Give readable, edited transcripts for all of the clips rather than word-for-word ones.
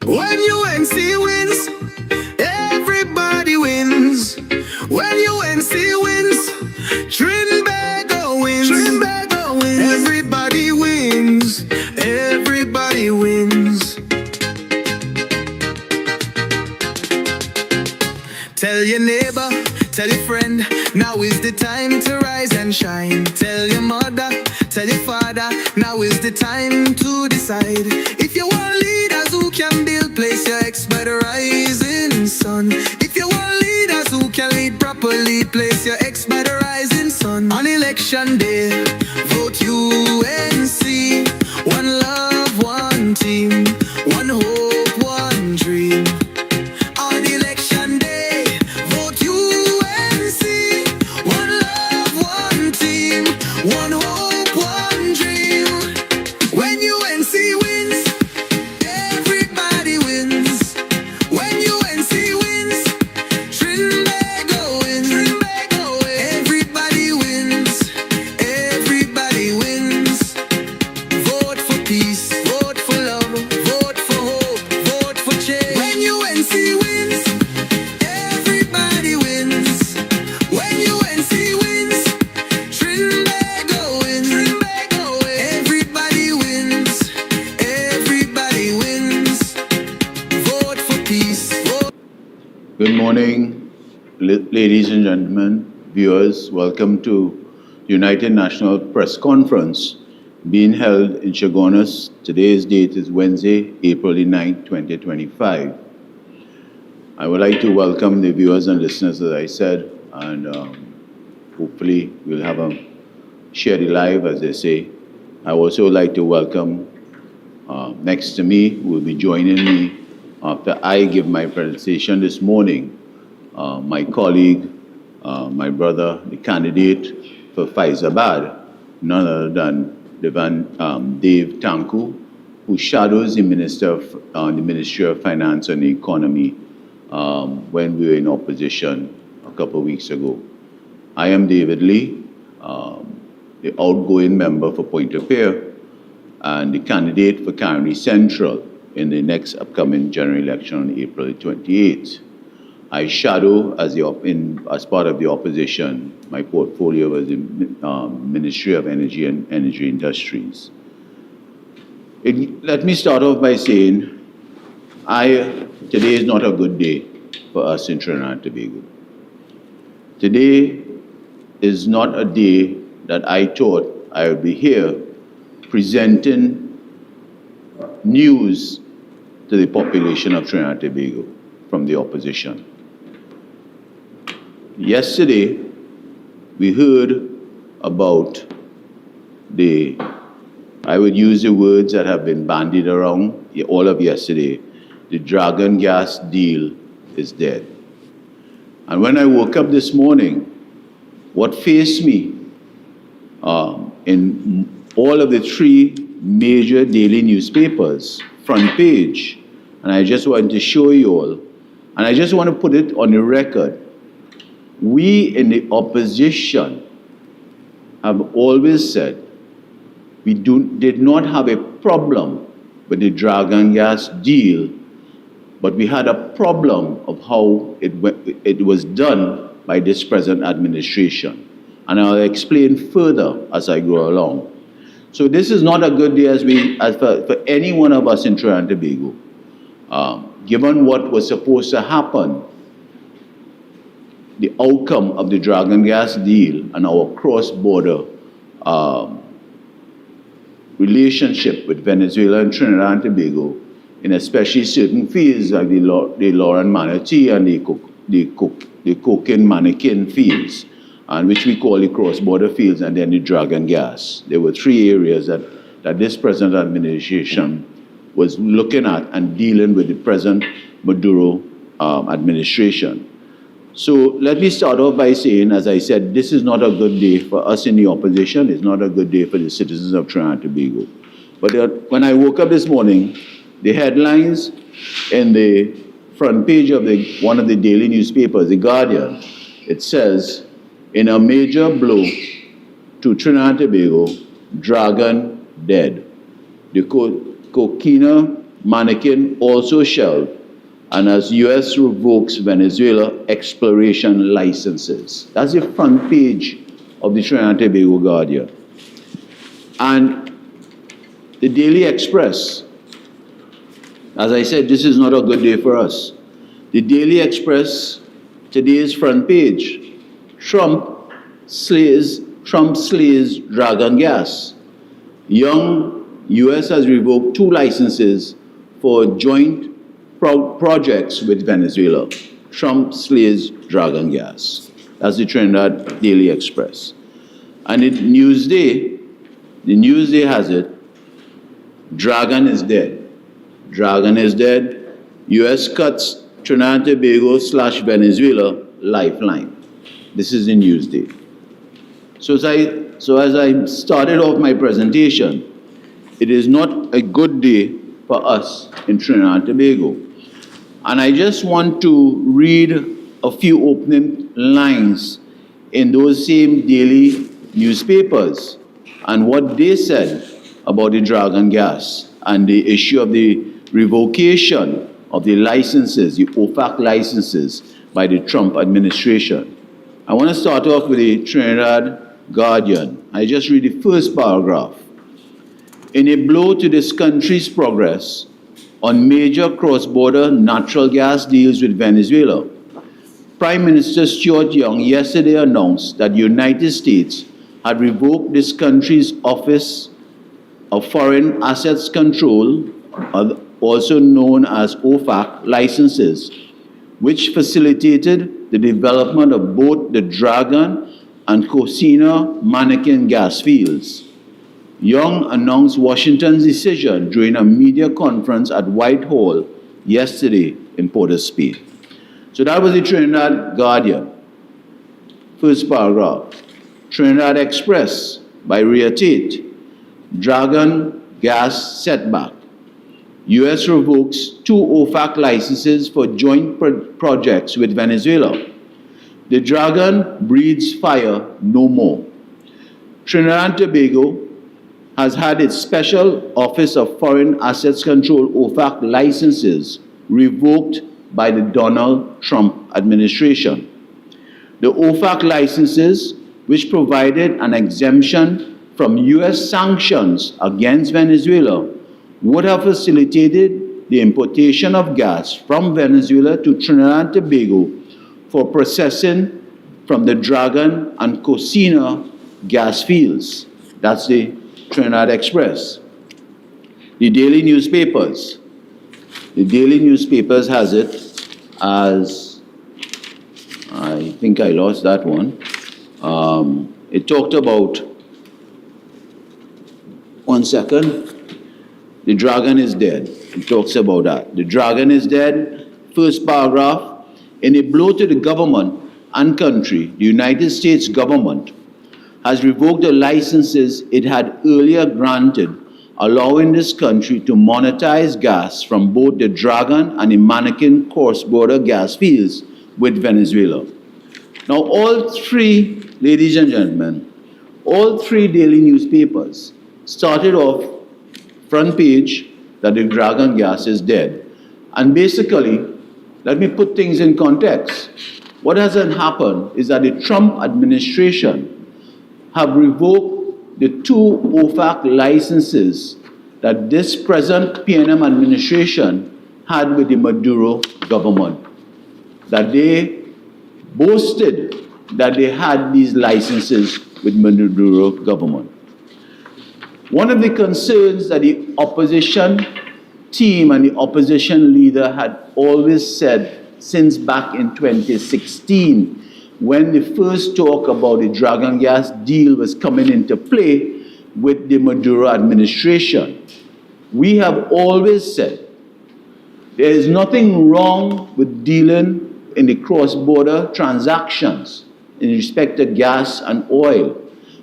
When UNC wins, everybody wins. When UNC wins, Trinbago wins. Trinbago wins. Everybody wins. Everybody wins. Tell your neighbor, tell your friend, now is the time to rise and shine. Tell your mother, tell your father, now is the time to decide. If you want leaders who can build, place your ex by the rising sun. If you want leaders who can lead properly, place your ex by the rising sun. On election day, vote UNC. One love, one team, one hope, one dream. On election day, vote UNC. One love, one team, one hope, one dream. When UNC wins, everybody wins. When UNC wins, Trinbago wins. Trinbago wins. Everybody wins. Everybody wins. Vote for peace. Vote for love. Vote for hope. Vote for change. When UNC wins, everybody wins. When UNC wins, Trinbago wins. Trinbago wins. Everybody wins. Everybody wins. Vote for peace. Vote. Good morning, ladies and gentlemen, viewers. Welcome to the United National Press Conference being held in Chaguanas. Today's date is Wednesday, April the 9th, 2025. I would like to welcome the viewers and listeners, as I said, and hopefully we'll have a share the live, as they say. I also like to welcome next to me, who will be joining me after I give my presentation this morning, my colleague, my brother, the candidate for Faizabad, none other than Dave Tanku, who shadows the Minister of the Ministry of Finance and Economy when we were in opposition a couple of weeks ago. I am David Lee, the outgoing member for Pointe-a-Pierre and the candidate for Caroni Central in the next upcoming general election on April 28th. I shadow as part of the opposition. My portfolio was the Ministry of Energy and Energy Industries. Let me start off by saying, today is not a good day for us in Trinidad and Tobago. Today is not a day that I thought I would be here presenting news to the population of Trinidad and Tobago from the opposition. Yesterday, we heard about I would use the words that have been bandied around all of yesterday, the Dragon gas deal is dead. And when I woke up this morning, what faced me in all of the three major daily newspapers, front page, and I just want to show you all, and I just want to put it on the record. We in the opposition have always said we did not have a problem with the Dragon gas deal, but we had a problem of how it was done by this present administration. And I'll explain further as I go along. So this is not a good day for any one of us in Trinidad and Tobago. Given what was supposed to happen, the outcome of the Dragon gas deal and our cross-border relationship with Venezuela and Trinidad and Tobago, in especially certain fields like the Lauren Manatee and the Cocaine Mannequin fields, and which we call the cross-border fields, and then the Dragon gas. There were three areas that this present administration was looking at and dealing with the present Maduro administration. So let me start off by saying, as I said, this is not a good day for us in the opposition. It's not a good day for the citizens of Trinidad and Tobago. But when I woke up this morning, the headlines in the front page of one of the daily newspapers, The Guardian, it says, in a major blow to Trinidad and Tobago, Dragon dead. The coquina mannequin also shelved, and as U.S. revokes Venezuela exploration licenses. That's the front page of the Trinidad and Tobago Guardian. And the Daily Express, as I said, this is not a good day for us. The Daily Express, today's front page, Trump slays dragon gas. Young U.S. has revoked 2 licenses for joint projects with Venezuela. Trump slays dragon gas. That's the Trinidad Daily Express. And in Newsday, the Newsday has it, dragon is dead. Dragon is dead. U.S. cuts Trinidad and Tobago / Venezuela lifeline. This is in Newsday. So as I started off my presentation, it is not a good day for us in Trinidad and Tobago. And I just want to read a few opening lines in those same daily newspapers and what they said about the dragon gas and the issue of the revocation of the licenses, the OFAC licenses by the Trump administration. I want to start off with the Trinidad Guardian. I just read the first paragraph. In a blow to this country's progress on major cross-border natural gas deals with Venezuela, Prime Minister Stuart Young yesterday announced that the United States had revoked this country's Office of Foreign Assets Control, also known as OFAC, licenses, which facilitated the development of both the Dragon and Cocina Mannequin gas fields. Young announced Washington's decision during a media conference at Whitehall yesterday in Port of Spain. So that was the Trinidad Guardian. First paragraph. Trinidad Express by Rhea Tate. Dragon gas setback. U.S. revokes 2 OFAC licenses for joint projects with Venezuela. The Dragon breathes fire no more. Trinidad and Tobago has had its Special Office of Foreign Assets Control OFAC licenses revoked by the Donald Trump administration. The OFAC licenses, which provided an exemption from U.S. sanctions against Venezuela, would have facilitated the importation of gas from Venezuela to Trinidad and Tobago for processing from the Dragon and Cocina gas fields. That's the Trinidad Express. The daily newspapers. The daily newspapers has it as, I think I lost that one. It talked about, one second, the Dragon is dead. It talks about that. The Dragon is dead. First paragraph, in a blow to the government and country, the United States government has revoked the licenses it had earlier granted, allowing this country to monetize gas from both the Dragon and the Mannequin cross-border gas fields with Venezuela. Now, all 3, ladies and gentlemen, all 3 daily newspapers started off front page that the Dragon gas is dead. And basically, let me put things in context. What hasn't happened is that the Trump administration have revoked the 2 OFAC licenses that this present PNM administration had with the Maduro government. That they boasted that they had these licenses with Maduro government. One of the concerns that the opposition team and the opposition leader had always said since back in 2016, when the first talk about the Dragon gas deal was coming into play with the Maduro administration, we have always said there is nothing wrong with dealing in the cross-border transactions in respect to gas and oil,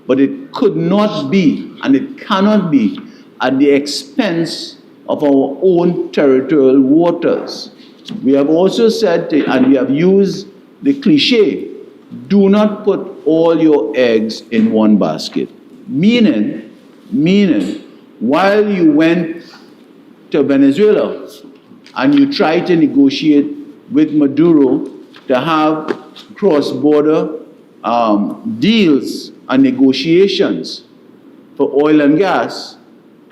but it could not be and it cannot be at the expense of our own territorial waters. We have also said, and we have used the cliche, do not put all your eggs in one basket. Meaning, while you went to Venezuela and you try to negotiate with Maduro to have cross-border deals and negotiations for oil and gas,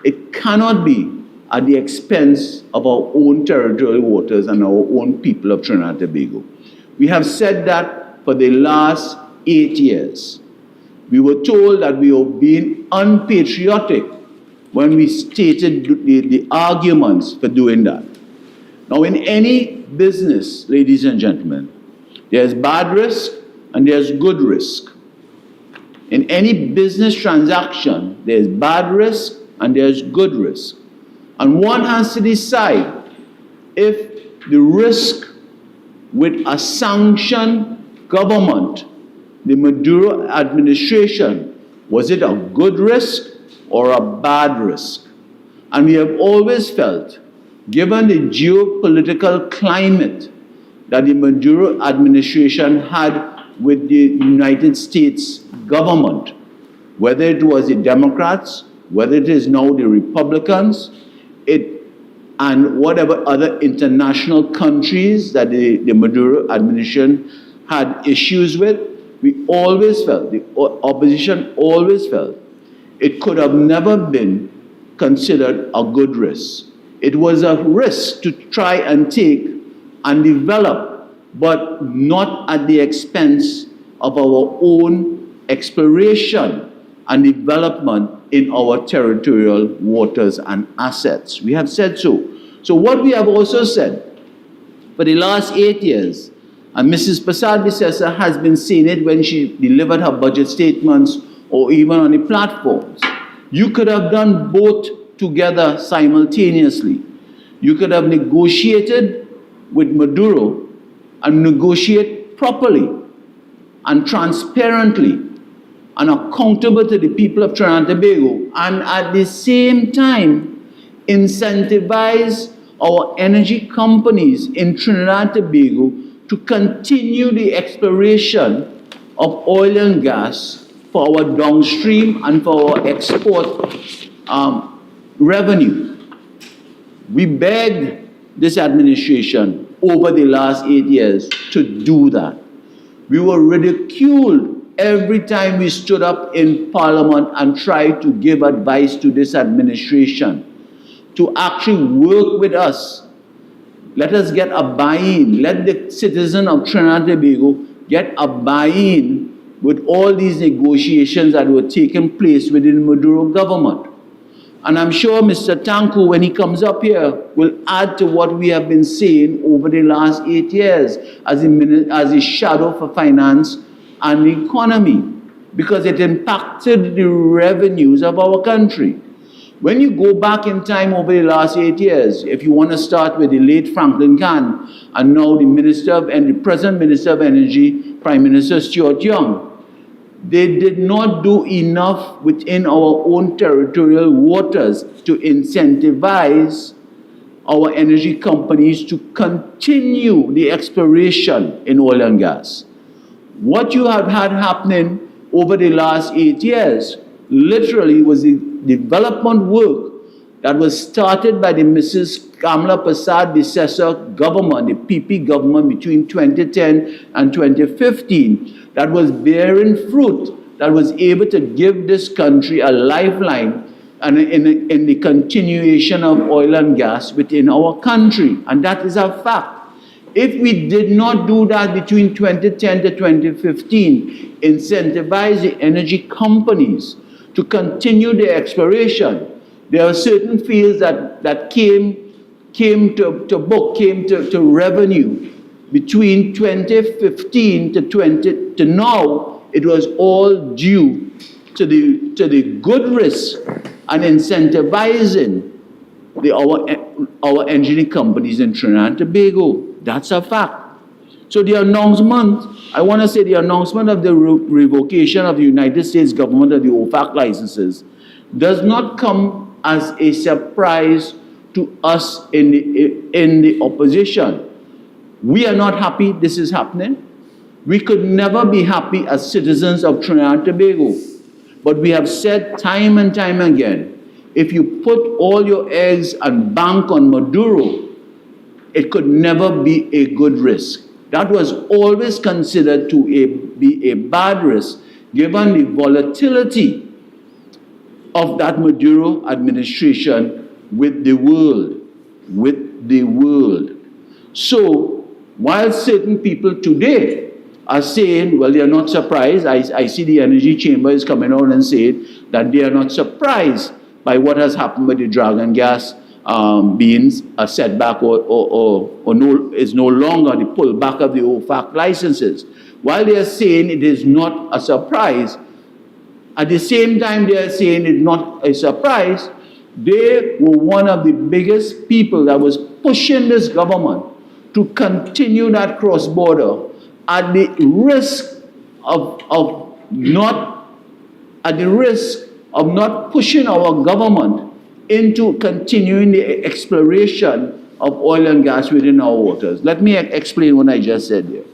it cannot be at the expense of our own territorial waters and our own people of Trinidad and Tobago. We have said that for the last 8 years. We were told that we were being unpatriotic when we stated the arguments for doing that. Now, in any business, ladies and gentlemen, there's bad risk and there's good risk. In any business transaction, there's bad risk and there's good risk. And one has to decide if the risk with a sanctioned government, the Maduro administration, was it a good risk or a bad risk? And we have always felt, given the geopolitical climate that the Maduro administration had with the United States government, whether it was the Democrats, whether it is now the Republicans, and whatever other international countries that the Maduro administration had issues with, we always felt, the opposition always felt, it could have never been considered a good risk. It was a risk to try and take and develop, but not at the expense of our own exploration and development in our territorial waters and assets. We have said so. So what we have also said for the last 8 years, and Mrs. Prasad-Bissessar has been saying it when she delivered her budget statements or even on the platforms, you could have done both together simultaneously. You could have negotiated with Maduro and negotiate properly and transparently and accountable to the people of Trinidad and Tobago, and at the same time incentivize our energy companies in Trinidad and Tobago to continue the exploration of oil and gas for our downstream and for our export revenue. We begged this administration over the last 8 years to do that. We were ridiculed every time we stood up in Parliament and tried to give advice to this administration to actually work with us. Let us get a buy-in. Let the citizen of Trinidad and Tobago get a buy-in with all these negotiations that were taking place within the Maduro government. And I'm sure Mr. Tanku, when he comes up here, will add to what we have been saying over the last 8 years as a shadow for finance and the economy, because it impacted the revenues of our country. When you go back in time over the last 8 years, if you want to start with the late Franklin Kahn and now the present Minister of Energy, Prime Minister Stuart Young, they did not do enough within our own territorial waters to incentivize our energy companies to continue the exploration in oil and gas. What you have had happening over the last 8 years literally was the development work that was started by the Mrs. Kamala Prasad-Bissessar government, the PP government between 2010 and 2015, that was bearing fruit, that was able to give this country a lifeline and in the continuation of oil and gas within our country. And that is a fact. If we did not do that between 2010 to 2015, incentivize the energy companies to continue their exploration, there are certain fields that came to revenue between 2015 to now. It was all due to the good risk and incentivizing our energy companies in Trinidad and Tobago. That's a fact. So the announcement, I want to say the announcement of the revocation of the United States government of the OFAC licenses does not come as a surprise to us in the opposition. We are not happy this is happening. We could never be happy as citizens of Trinidad and Tobago. But we have said time and time again, if you put all your eggs and bank on Maduro, it could never be a good risk. That was always considered to be a bad risk, given the volatility of that Maduro administration with the world. So, while certain people today are saying, well, they are not surprised, I see the energy chamber is coming out and saying that they are not surprised by what has happened with the dragon gas being a setback or is no longer the pullback of the OFAC licenses. While they are saying it is not a surprise, at the same time they are saying it's not a surprise, they were one of the biggest people that was pushing this government to continue that cross-border at the risk of not pushing our government into continuing the exploration of oil and gas within our waters. Let me explain what I just said there.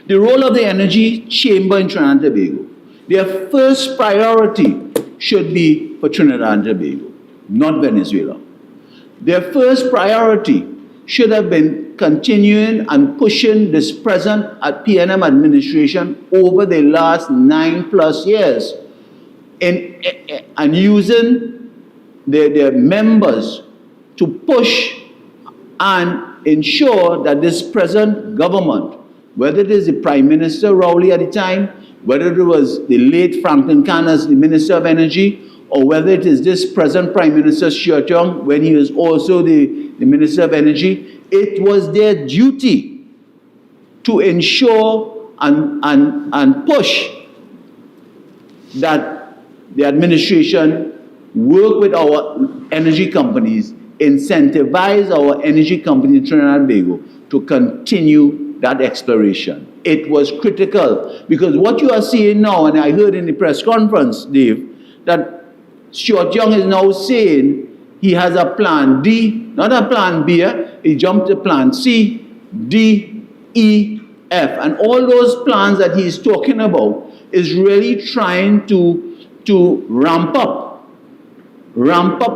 The role of the energy chamber in Trinidad and Tobago. Their first priority should be for Trinidad and Tobago, not Venezuela. Their first priority should have been continuing and pushing this present PNM administration over the last 9+ years and using their members to push and ensure that this present government, whether it is the Prime Minister Rowley at the time, whether it was the late Franklin Canas, the Minister of Energy, or whether it is this present Prime Minister Stuart Young, when he was also the Minister of Energy, it was their duty to ensure and push that the administration work with our energy companies, incentivize our energy companies in Trinidad and Tobago to continue that exploration. It was critical because what you are seeing now, and I heard in the press conference, Dave, that Stuart Young is now saying he has a plan D, not a plan B, he jumped to plan C, D, E, F. And all those plans that he's talking about is really trying to ramp up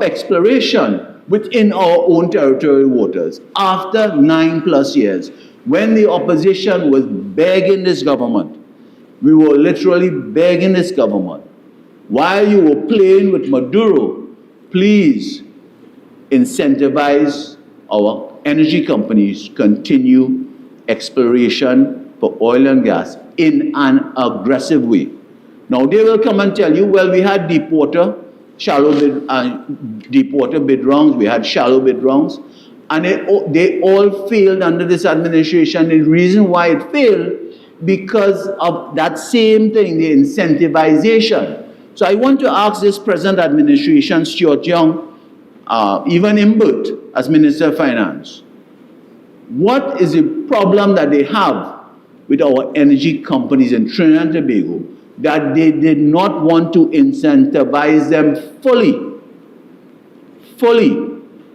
exploration within our own territorial waters after 9+ years. When the opposition was begging this government, we were literally begging this government, while you were playing with Maduro, please incentivize our energy companies continue exploration for oil and gas in an aggressive way. Now they will come and tell you, well, we had deep water bid rounds, we had shallow bid rounds, and they all failed under this administration. The reason why it failed, because of that same thing, the incentivization. So I want to ask this present administration, Stuart Young, even Imbert as Minister of Finance, what is the problem that they have with our energy companies in Trinidad and Tobago that they did not want to incentivize them fully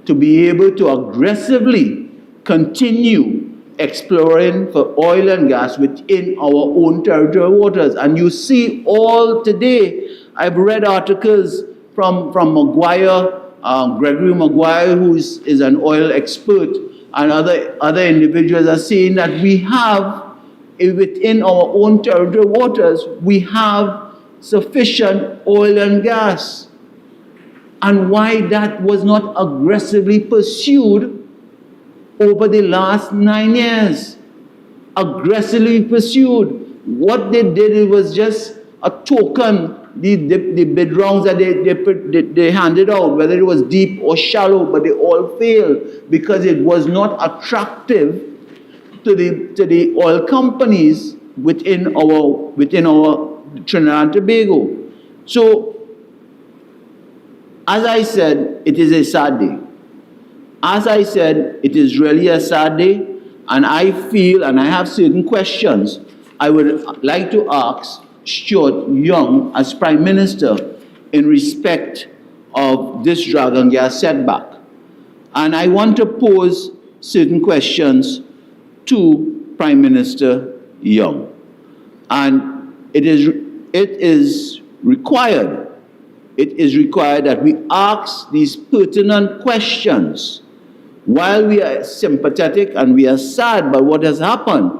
to be able to aggressively continue exploring for oil and gas within our own territorial waters? And you see all today, I've read articles from Gregory Maguire, who is an oil expert, and other individuals are saying that we have, within our own territorial waters, we have sufficient oil and gas. And why that was not aggressively pursued over the last 9 years. Aggressively pursued. What they did, it was just a token, the bid rounds that they handed out, whether it was deep or shallow, but they all failed because it was not attractive to the oil companies within our Trinidad and Tobago. So, as I said, it is a sad day. As I said, it is really a sad day, and I feel, and I have certain questions I would like to ask Stuart Young as Prime Minister in respect of this dragon gas setback. And I want to pose certain questions to Prime Minister Young. And it is required it is required that we ask these pertinent questions. While we are sympathetic and we are sad about what has happened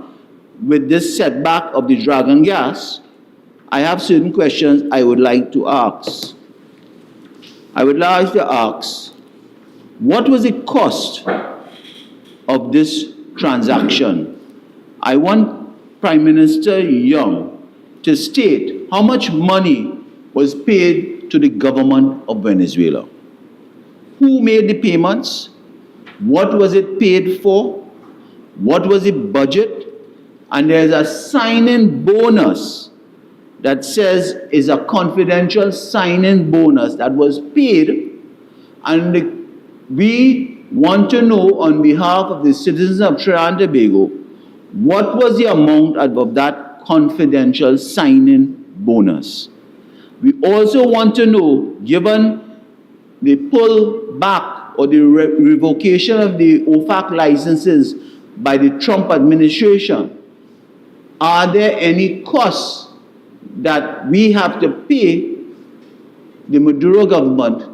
with this setback of the dragon gas, I have certain questions I would like to ask. I would like to ask, what was the cost of this transaction? I want Prime Minister Young to state how much money was paid to the government of Venezuela. Who made the payments? What was it paid for? What was the budget? And there's a sign-in bonus that says is a confidential sign-in bonus that was paid, and we want to know on behalf of the citizens of Trinidad and Tobago, what was the amount of that confidential sign-in bonus? We also want to know, given the pull back or the revocation of the OFAC licenses by the Trump administration, are there any costs that we have to pay the Maduro government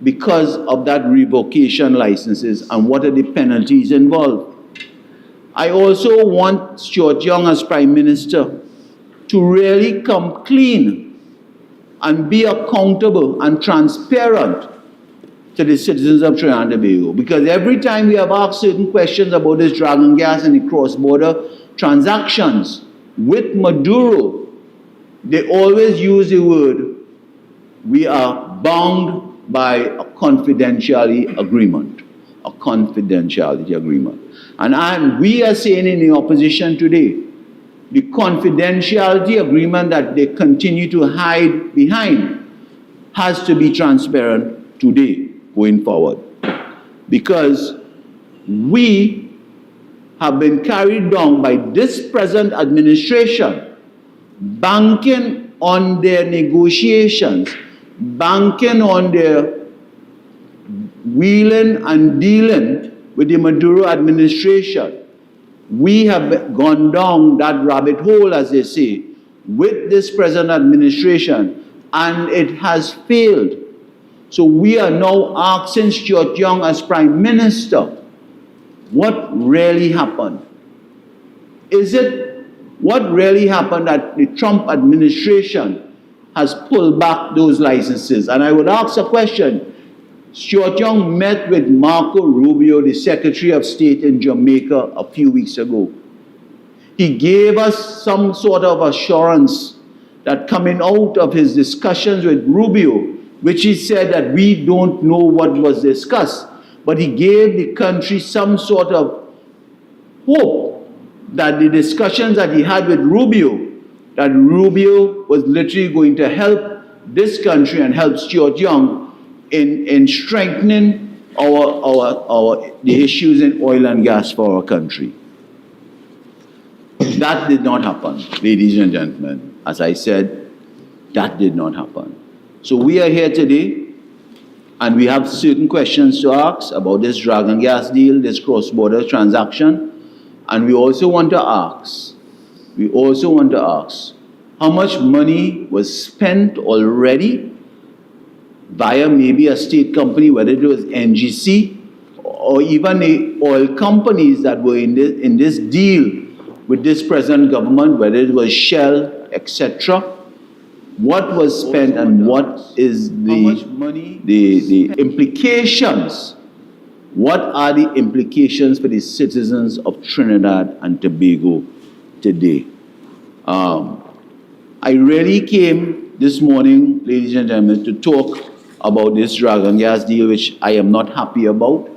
because of that revocation licenses, and what are the penalties involved? I also want Stuart Young as Prime Minister to really come clean and be accountable and transparent to the citizens of Trinidad and Tobago, because every time we have asked certain questions about this dragon gas and the cross-border transactions with Maduro, they always use the word, we are bound by a confidentiality agreement. A confidentiality agreement. And we are saying in the opposition today, the confidentiality agreement that they continue to hide behind has to be transparent today, going forward. Because we have been carried down by this present administration, banking on their negotiations, banking on their wheeling and dealing with the Maduro administration. We have gone down that rabbit hole, as they say, with this present administration, and it has failed. So we are now asking Stuart Young as Prime Minister, what really happened? Is it what really happened that the Trump administration has pulled back those licenses? And I would ask a question. Stuart Young met with Marco Rubio, the Secretary of State in Jamaica, a few weeks ago. He gave us some sort of assurance that coming out of his discussions with Rubio, which he said that we don't know what was discussed, but he gave the country some sort of hope that the discussions that he had with Rubio, that Rubio was literally going to help this country and help Stuart Young in strengthening the issues in oil and gas for our country. That did not happen, ladies and gentlemen. As I said, that did not happen. So we are here today, and we have certain questions to ask about this dragon gas deal, this cross-border transaction. And we also want to ask, how much money was spent already via maybe a state company, whether it was NGC or even the oil companies that were in this deal with this present government, whether it was Shell, etc. What was spent and what is the implications? What are the implications for the citizens of Trinidad and Tobago today? I really came this morning, ladies and gentlemen, to talk about this dragon gas deal, which I am not happy about.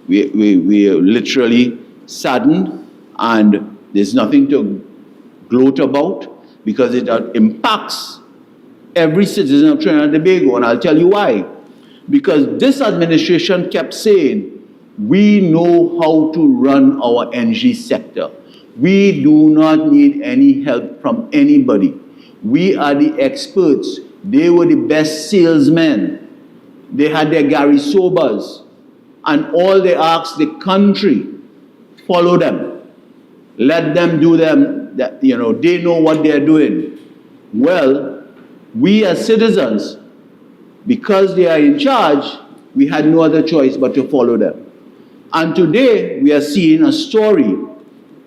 We are literally saddened, and there's nothing to gloat about because it impacts every citizen of Trinidad and Tobago, and I'll tell you why. Because this administration kept saying, we know how to run our energy sector. We do not need any help from anybody. We are the experts. They were the best salesmen. They had their Gary Sobers. And all they asked the country, follow them. Let them do them. They know what they're doing. Well, we as citizens because they are in charge, we had no other choice but to follow them. And today, we are seeing a story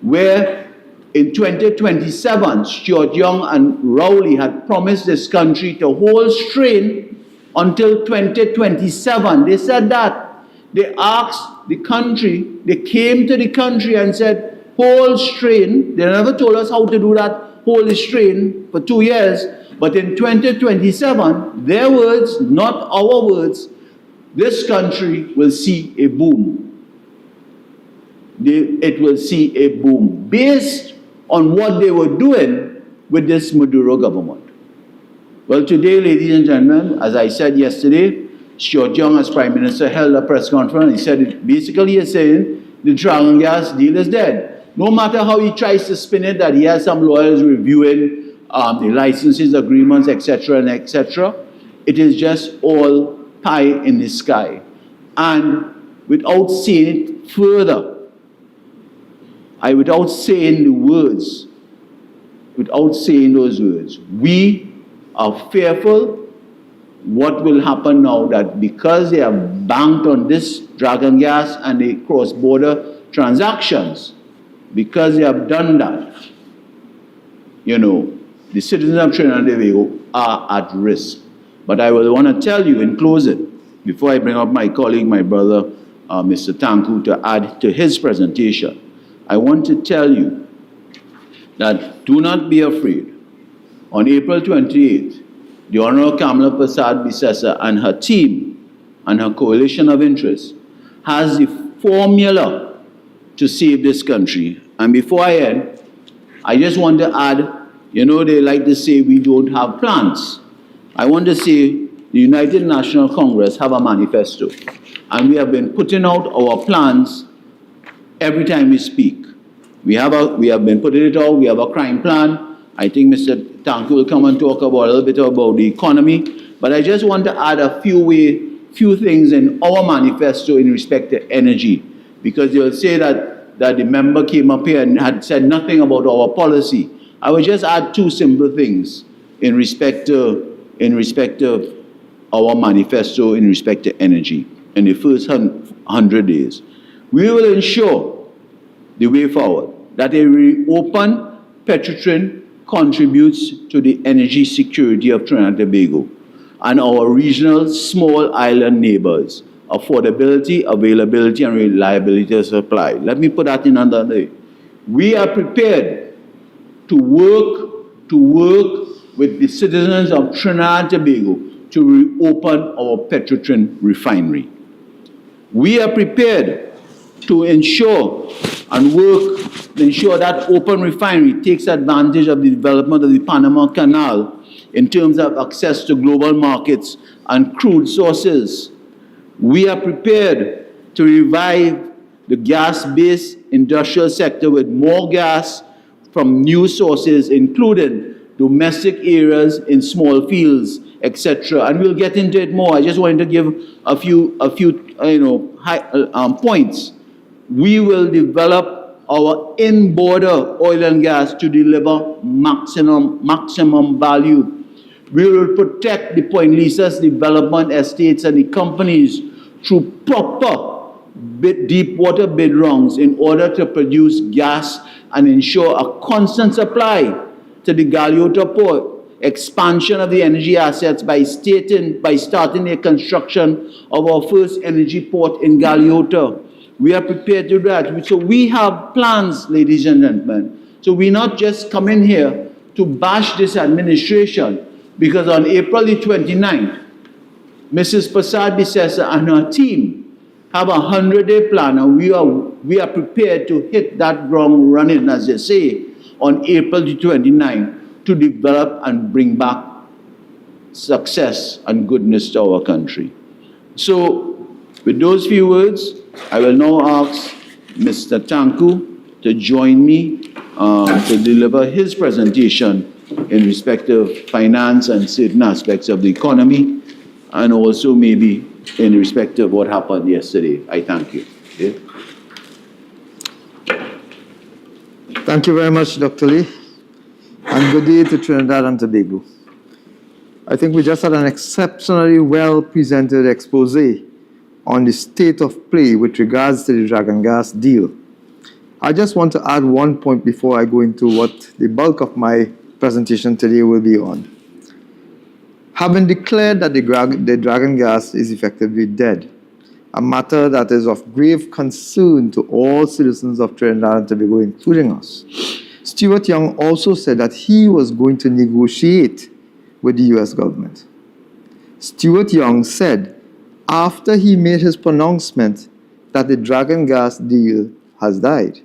where in 2027, Stuart Young and Rowley had promised this country to hold strain until 2027. They said that. They asked the country, they came to the country and said, hold strain. They never told us how to do that, hold the strain for 2 years. But in 2027, their words, not our words, this country will see a boom. It will see a boom based on what they were doing with this Maduro government. Well, today, ladies and gentlemen, as I said yesterday, Stuart Young, as Prime Minister, held a press conference. He said, basically, he's saying the Dragon gas deal is dead. No matter how he tries to spin it, that he has some lawyers reviewing the licenses, agreements, etc., and etc., it is just all pie in the sky. And without saying it further, without saying the words, without saying those words, we are fearful what will happen now that because they have banked on this Dragon gas and the cross-border transactions, because they have done that, the citizens of Trinidad and Tobago are at risk. But I will want to tell you in closing, before I bring up my colleague, my brother, Mr. Tanku, to add to his presentation, I want to tell you that do not be afraid. On April 28th, the Honorable Kamala Persad-Bissessar and her team and her coalition of interests has the formula to save this country. And before I end, I just want to add, they like to say we don't have plans. I want to say the United National Congress have a manifesto. And we have been putting out our plans every time we speak. We have been putting it out. We have a crime plan. I think Mr. Tanku will come and talk about a little bit about the economy. But I just want to add a few things in our manifesto in respect to energy. Because they'll say that the member came up here and had said nothing about our policy. I will just add two simple things in respect of our manifesto in respect to energy in the first 100 days. We will ensure the way forward that a reopened Petrotrin contributes to the energy security of Trinidad and Tobago and our regional small island neighbors, affordability, availability, and reliability of supply. Let me put that in another way. We are prepared to work with the citizens of Trinidad and Tobago to reopen our Petrotrin refinery. We are prepared to ensure that open refinery takes advantage of the development of the Panama Canal in terms of access to global markets and crude sources. We are prepared to revive the gas-based industrial sector with more gas from new sources, including domestic areas in small fields, etc. And we'll get into it more. I just wanted to give a few points. We will develop our in-border oil and gas to deliver maximum value. We will protect the Point Lisa's development estates and the companies through proper deep water bid rounds in order to produce gas and ensure a constant supply to the Galeota port. Expansion of the energy assets by starting the construction of our first energy port in Galeota. We are prepared to do that. So we have plans, ladies and gentlemen. So we're not just coming here to bash this administration, because on April the 29th, Mrs. Persad-Bissessar and her team have a 100-day plan, and we are prepared to hit that ground running, as they say, on April the 29th to develop and bring back success and goodness to our country. So, with those few words, I will now ask Mr. Tanku to join me to deliver his presentation in respect of finance and certain aspects of the economy, and also maybe in respect of what happened yesterday. I thank you. Okay? Thank you very much, Dr. Lee, and good day to Trinidad and Tobago. I think we just had an exceptionally well-presented expose on the state of play with regards to the Dragon Gas deal. I just want to add one point before I go into what the bulk of my presentation today will be on. Having declared that the Dragon Gas is effectively dead, a matter that is of grave concern to all citizens of Trinidad and Tobago, including us, Stuart Young also said that he was going to negotiate with the US government. Stuart Young said, after he made his pronouncement that the Dragon Gas deal has died,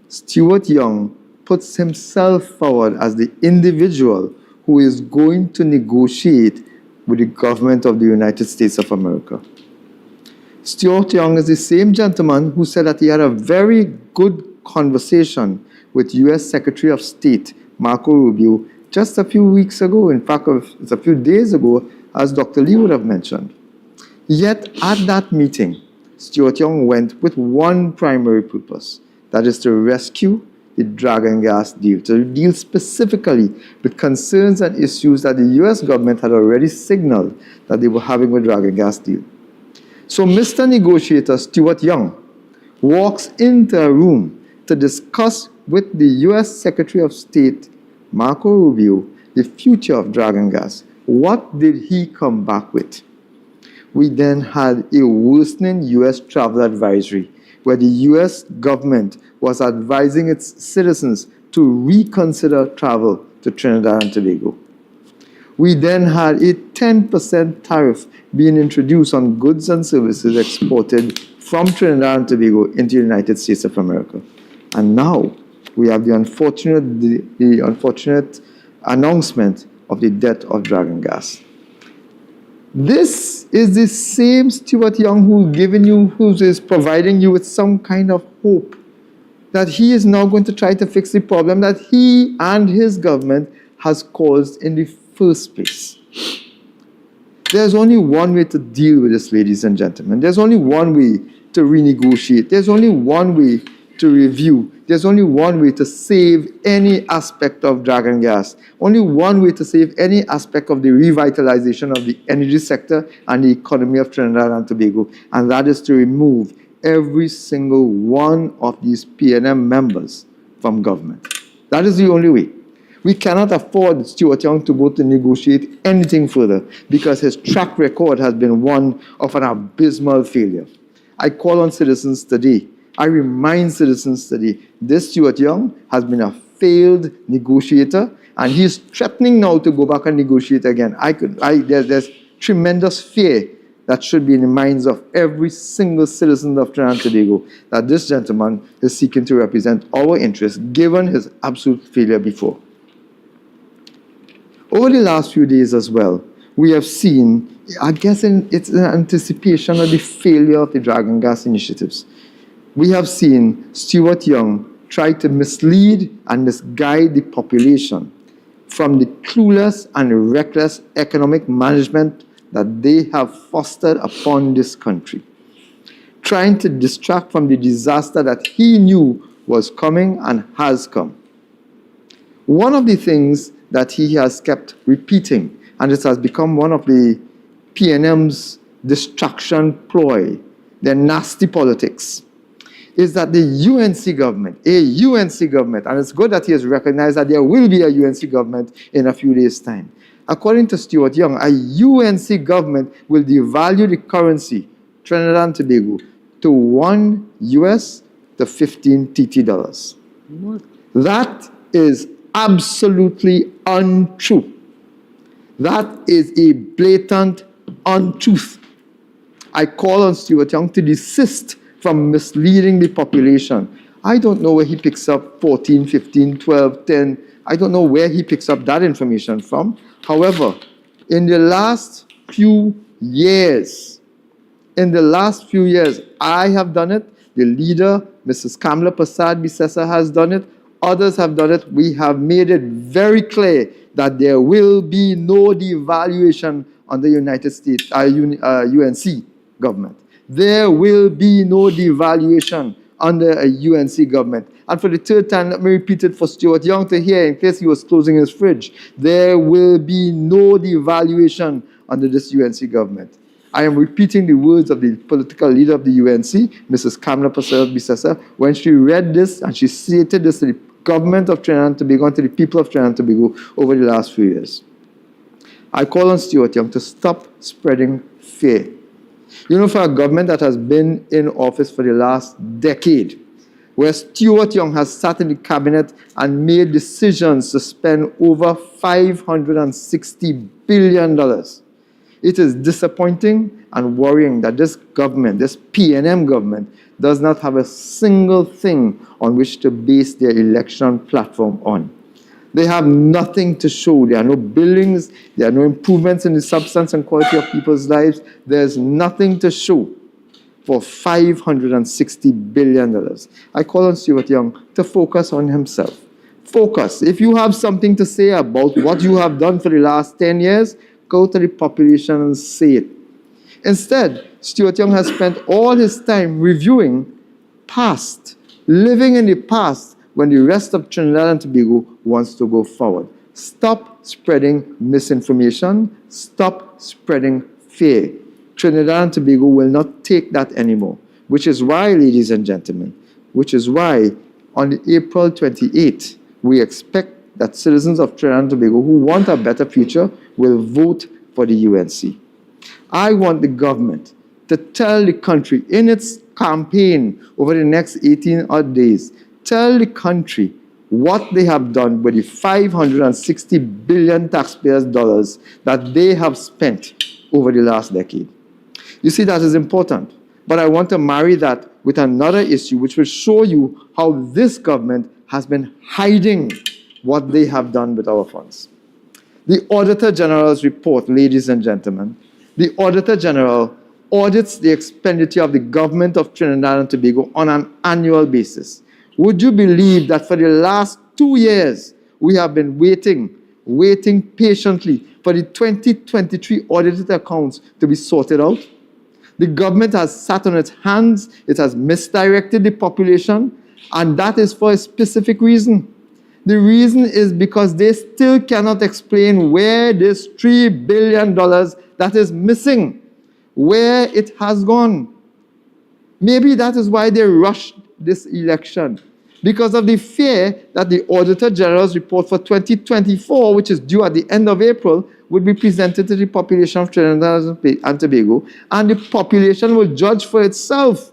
Stuart Young puts himself forward as the individual who is going to negotiate with the government of the United States of America. Stuart Young is the same gentleman who said that he had a very good conversation with US Secretary of State Marco Rubio just a few weeks ago, in fact, it's a few days ago, as Dr. Lee would have mentioned. Yet at that meeting, Stuart Young went with one primary purpose, that is to rescue the Dragon Gas deal, to deal specifically with concerns and issues that the US government had already signaled that they were having with Dragon Gas deal. So Mr. Negotiator Stuart Young walks into a room to discuss with the US Secretary of State Marco Rubio the future of Dragon Gas. What did he come back with? We then had a worsening US travel advisory where the US government was advising its citizens to reconsider travel to Trinidad and Tobago. We then had a 10% tariff being introduced on goods and services exported from Trinidad and Tobago into the United States of America. And now we have the unfortunate announcement of the death of Dragon Gas. This is the same Stuart Young who is providing you with some kind of hope that he is now going to try to fix the problem that he and his government has caused in the first place. There's only one way to deal with this, ladies and gentlemen. There's only one way to renegotiate. There's only one way to review. There's only one way to save any aspect of Dragon Gas. Only one way to save any aspect of the revitalization of the energy sector and the economy of Trinidad and Tobago, and that is to remove every single one of these PNM members from government. That is the only way. We cannot afford Stuart Young to go to negotiate anything further because his track record has been one of an abysmal failure. I call on citizens today, I remind citizens today, this Stuart Young has been a failed negotiator and he's threatening now to go back and negotiate again. There's tremendous fear that should be in the minds of every single citizen of Trinidad and Tobago that this gentleman is seeking to represent our interests given his absolute failure before. Over the last few days as well, we have seen, I guess it's an anticipation of the failure of the Dragon Gas initiatives. We have seen Stuart Young try to mislead and misguide the population from the clueless and reckless economic management that they have fostered upon this country, trying to distract from the disaster that he knew was coming and has come. One of the things that he has kept repeating, and it has become one of the PNM's distraction ploy, their nasty politics, is that the UNC government, and it's good that he has recognized that there will be a UNC government in a few days' time. According to Stuart Young, a UNC government will devalue the currency, Trinidad and Tobago, to $1 to 15 TT dollars. What? That is absolutely untrue. That is a blatant untruth. I call on Stuart Young to desist from misleading the population. I don't know where he picks up 14, 15, 12, 10. I don't know where he picks up that information from. However, in the last few years, I have done it. The leader, Mrs. Kamala Prasad Bisesa, has done it. Others have done it. We have made it very clear that there will be no devaluation on the United States, UNC government. There will be no devaluation under a UNC government. And for the third time, let me repeat it for Stuart Young to hear in case he was closing his fridge. There will be no devaluation under this UNC government. I am repeating the words of the political leader of the UNC, Mrs. Kamala Bissessa, when she read this and she stated this to the government of Trinidad and Tobago and to the people of Trinidad and Tobago over the last few years. I call on Stuart Young to stop spreading fear. You know, for a government that has been in office for the last decade, where Stuart Young has sat in the cabinet and made decisions to spend over $560 billion, it is disappointing and worrying that this government, this PNM government, does not have a single thing on which to base their election platform on. They have nothing to show. There are no buildings, there are no improvements in the substance and quality of people's lives. There's nothing to show for $560 billion. I call on Stuart Young to focus on himself. Focus. If you have something to say about what you have done for the last 10 years, go to the population and say it. Instead, Stuart Young has spent all his time reviewing past, living in the past when the rest of Trinidad and Tobago wants to go forward. Stop spreading misinformation. Stop spreading fear. Trinidad and Tobago will not take that anymore, which is why, ladies and gentlemen, which is why on April 28th, we expect that citizens of Trinidad and Tobago who want a better future will vote for the UNC. I want the government to tell the country in its campaign over the next 18 odd days, tell the country what they have done with the $560 billion taxpayers' dollars that they have spent over the last decade. You see, that is important. But I want to marry that with another issue which will show you how this government has been hiding what they have done with our funds. The Auditor General's report, ladies and gentlemen, the Auditor General audits the expenditure of the government of Trinidad and Tobago on an annual basis. Would you believe that for the last 2 years, we have been waiting patiently for the 2023 audited accounts to be sorted out? The government has sat on its hands, it has misdirected the population, and that is for a specific reason. The reason is because they still cannot explain where this $3 billion that is missing, where it has gone. Maybe that is why they rushed this election, because of the fear that the Auditor General's report for 2024, which is due at the end of April, would be presented to the population of Trinidad and Tobago, and the population will judge for itself.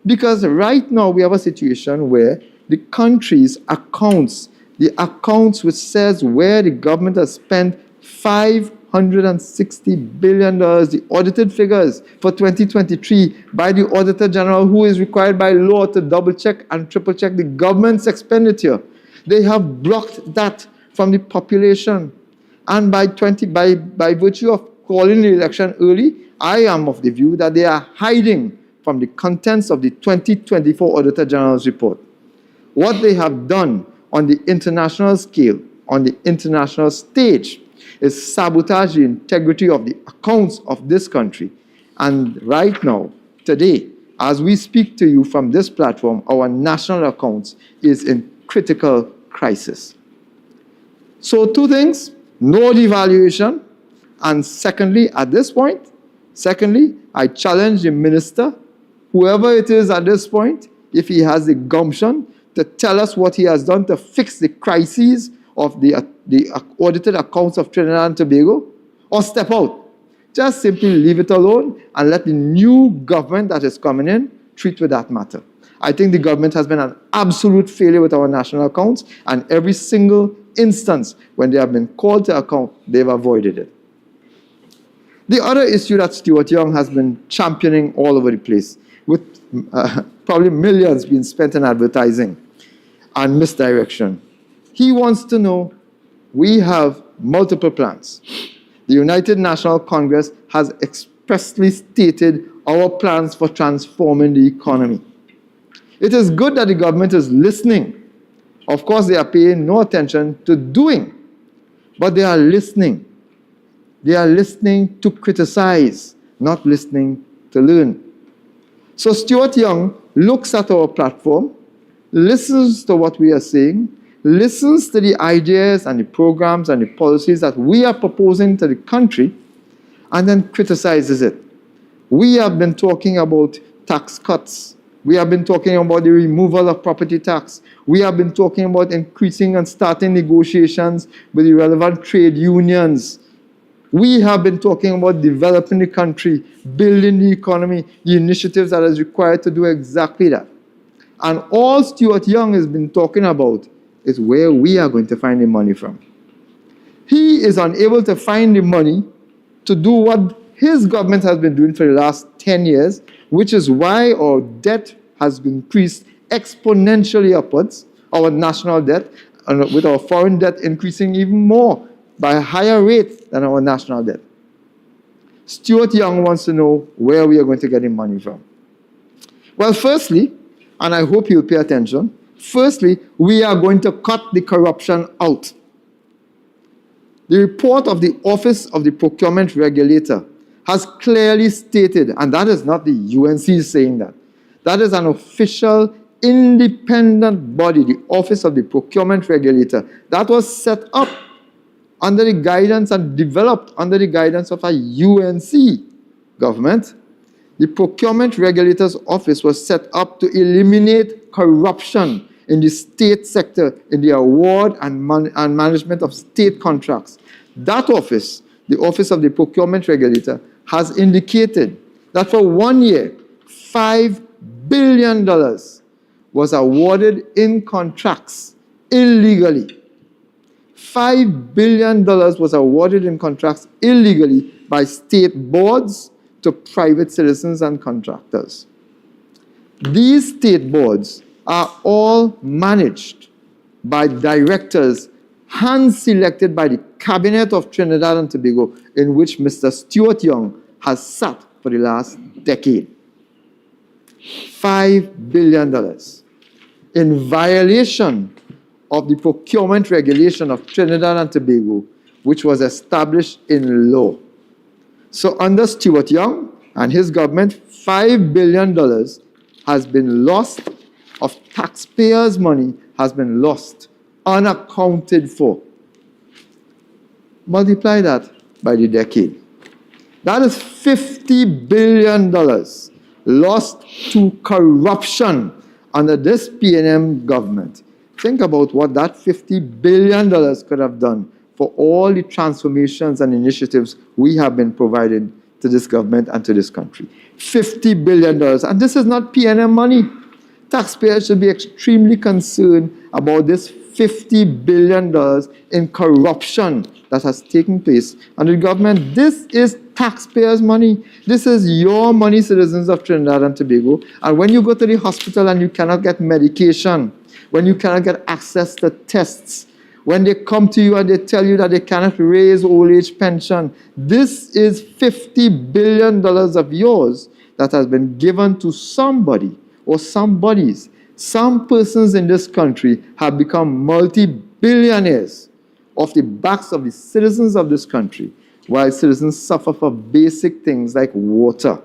Because right now we have a situation where the country's accounts, the accounts which says where the government has spent $560 billion, the audited figures for 2023 by the Auditor General, who is required by law to double-check and triple-check the government's expenditure. They have blocked that from the population. And by virtue of calling the election early, I am of the view that they are hiding from the contents of the 2024 Auditor General's report. What they have done on the international scale, on the international stage, is sabotage the integrity of the accounts of this country. And right now, today, as we speak to you from this platform, our national accounts is in critical crisis. So 2 things, no devaluation, and secondly, at this point, I challenge the minister, whoever it is at this point, if he has the gumption, to tell us what he has done to fix the crises of the audited accounts of Trinidad and Tobago, or step out. Just simply leave it alone and let the new government that is coming in treat with that matter. I think the government has been an absolute failure with our national accounts, and every single instance when they have been called to account, they've avoided it. The other issue that Stuart Young has been championing all over the place, with probably millions being spent in advertising and misdirection. He wants to know, we have multiple plans. The United National Congress has expressly stated our plans for transforming the economy. It is good that the government is listening. Of course, they are paying no attention to doing, but they are listening. They are listening to criticize, not listening to learn. So Stuart Young looks at our platform, listens to what we are saying, listens to the ideas and the programs and the policies that we are proposing to the country, and then criticizes it. We have been talking about tax cuts. We have been talking about the removal of property tax. We have been talking about increasing and starting negotiations with the relevant trade unions. We have been talking about developing the country, building the economy, the initiatives that is required to do exactly that. And all Stuart Young has been talking about is where we are going to find the money from. He is unable to find the money to do what his government has been doing for the last 10 years, which is why our debt has increased exponentially upwards, our national debt, and with our foreign debt increasing even more by a higher rate than our national debt. Stuart Young wants to know where we are going to get the money from. Well, firstly, and I hope you'll pay attention, firstly, we are going to cut the corruption out. The report of the Office of the Procurement Regulator has clearly stated, and that is not the UNC saying that, that is an official independent body, the Office of the Procurement Regulator, that was set up under the guidance and developed under the guidance of a UNC government. The Procurement Regulator's Office was set up to eliminate corruption in the state sector in the award and management of state contracts. That office, the Office of the Procurement Regulator, has indicated that for 1 year, $5 billion was awarded in contracts illegally. $5 billion was awarded in contracts illegally by state boards to private citizens and contractors. These state boards are all managed by directors hand-selected by the Cabinet of Trinidad and Tobago, in which Mr. Stuart Young has sat for the last decade. $5 billion in violation of the procurement regulation of Trinidad and Tobago, which was established in law. So under Stuart Young and his government, $5 billion has been lost, of taxpayers' money has been lost, unaccounted for. Multiply that by the decade. That is $50 billion lost to corruption under this PNM government. Think about what that $50 billion could have done for all the transformations and initiatives we have been providing to this government and to this country. $50 billion. And this is not PNM money. Taxpayers should be extremely concerned about this $50 billion in corruption that has taken place under the government. This is taxpayers' money. This is your money, citizens of Trinidad and Tobago. And when you go to the hospital and you cannot get medication, when you cannot get access to tests, when they come to you and they tell you that they cannot raise old age pension, this is $50 billion of yours that has been given to somebody or somebodies. Some persons in this country have become multi-billionaires off the backs of the citizens of this country, while citizens suffer for basic things like water,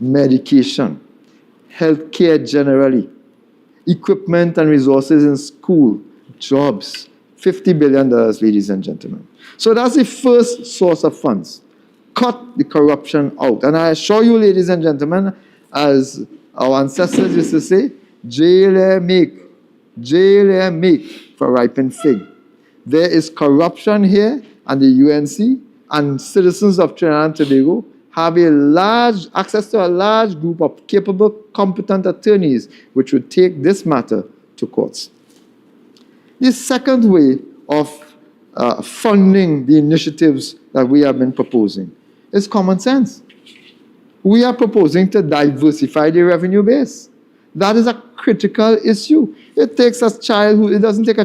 medication, healthcare generally, equipment and resources in school, jobs. $50 billion, ladies and gentlemen. So that's the first source of funds. Cut the corruption out. And I assure you, ladies and gentlemen, as our ancestors used to say, jail make for ripened fig. There is corruption here, and the UNC and citizens of Trinidad and Tobago have access to a large group of capable, competent attorneys which would take this matter to courts. The second way of funding the initiatives that we have been proposing is common sense. We are proposing to diversify the revenue base. That is a critical issue. It doesn't take a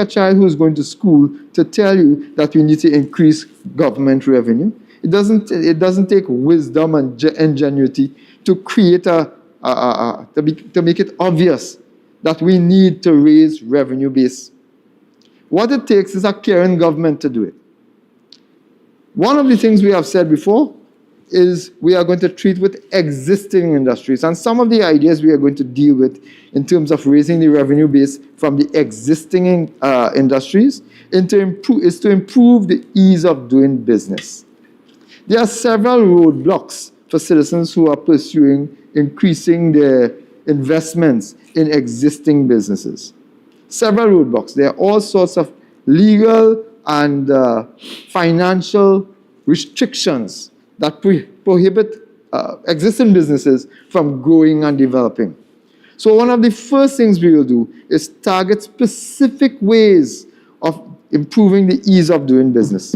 child who is going to school to tell you that we need to increase government revenue. It doesn't take wisdom and ingenuity to create to make it obvious that we need to raise revenue base. What it takes is a caring government to do it. One of the things we have said before is we are going to treat with existing industries. And some of the ideas we are going to deal with in terms of raising the revenue base from the existing industries is to improve the ease of doing business. There are several roadblocks for citizens who are pursuing increasing their investments in existing businesses. Several roadblocks. There are all sorts of legal and financial restrictions that prohibit existing businesses from growing and developing. So one of the first things we will do is target specific ways of improving the ease of doing business.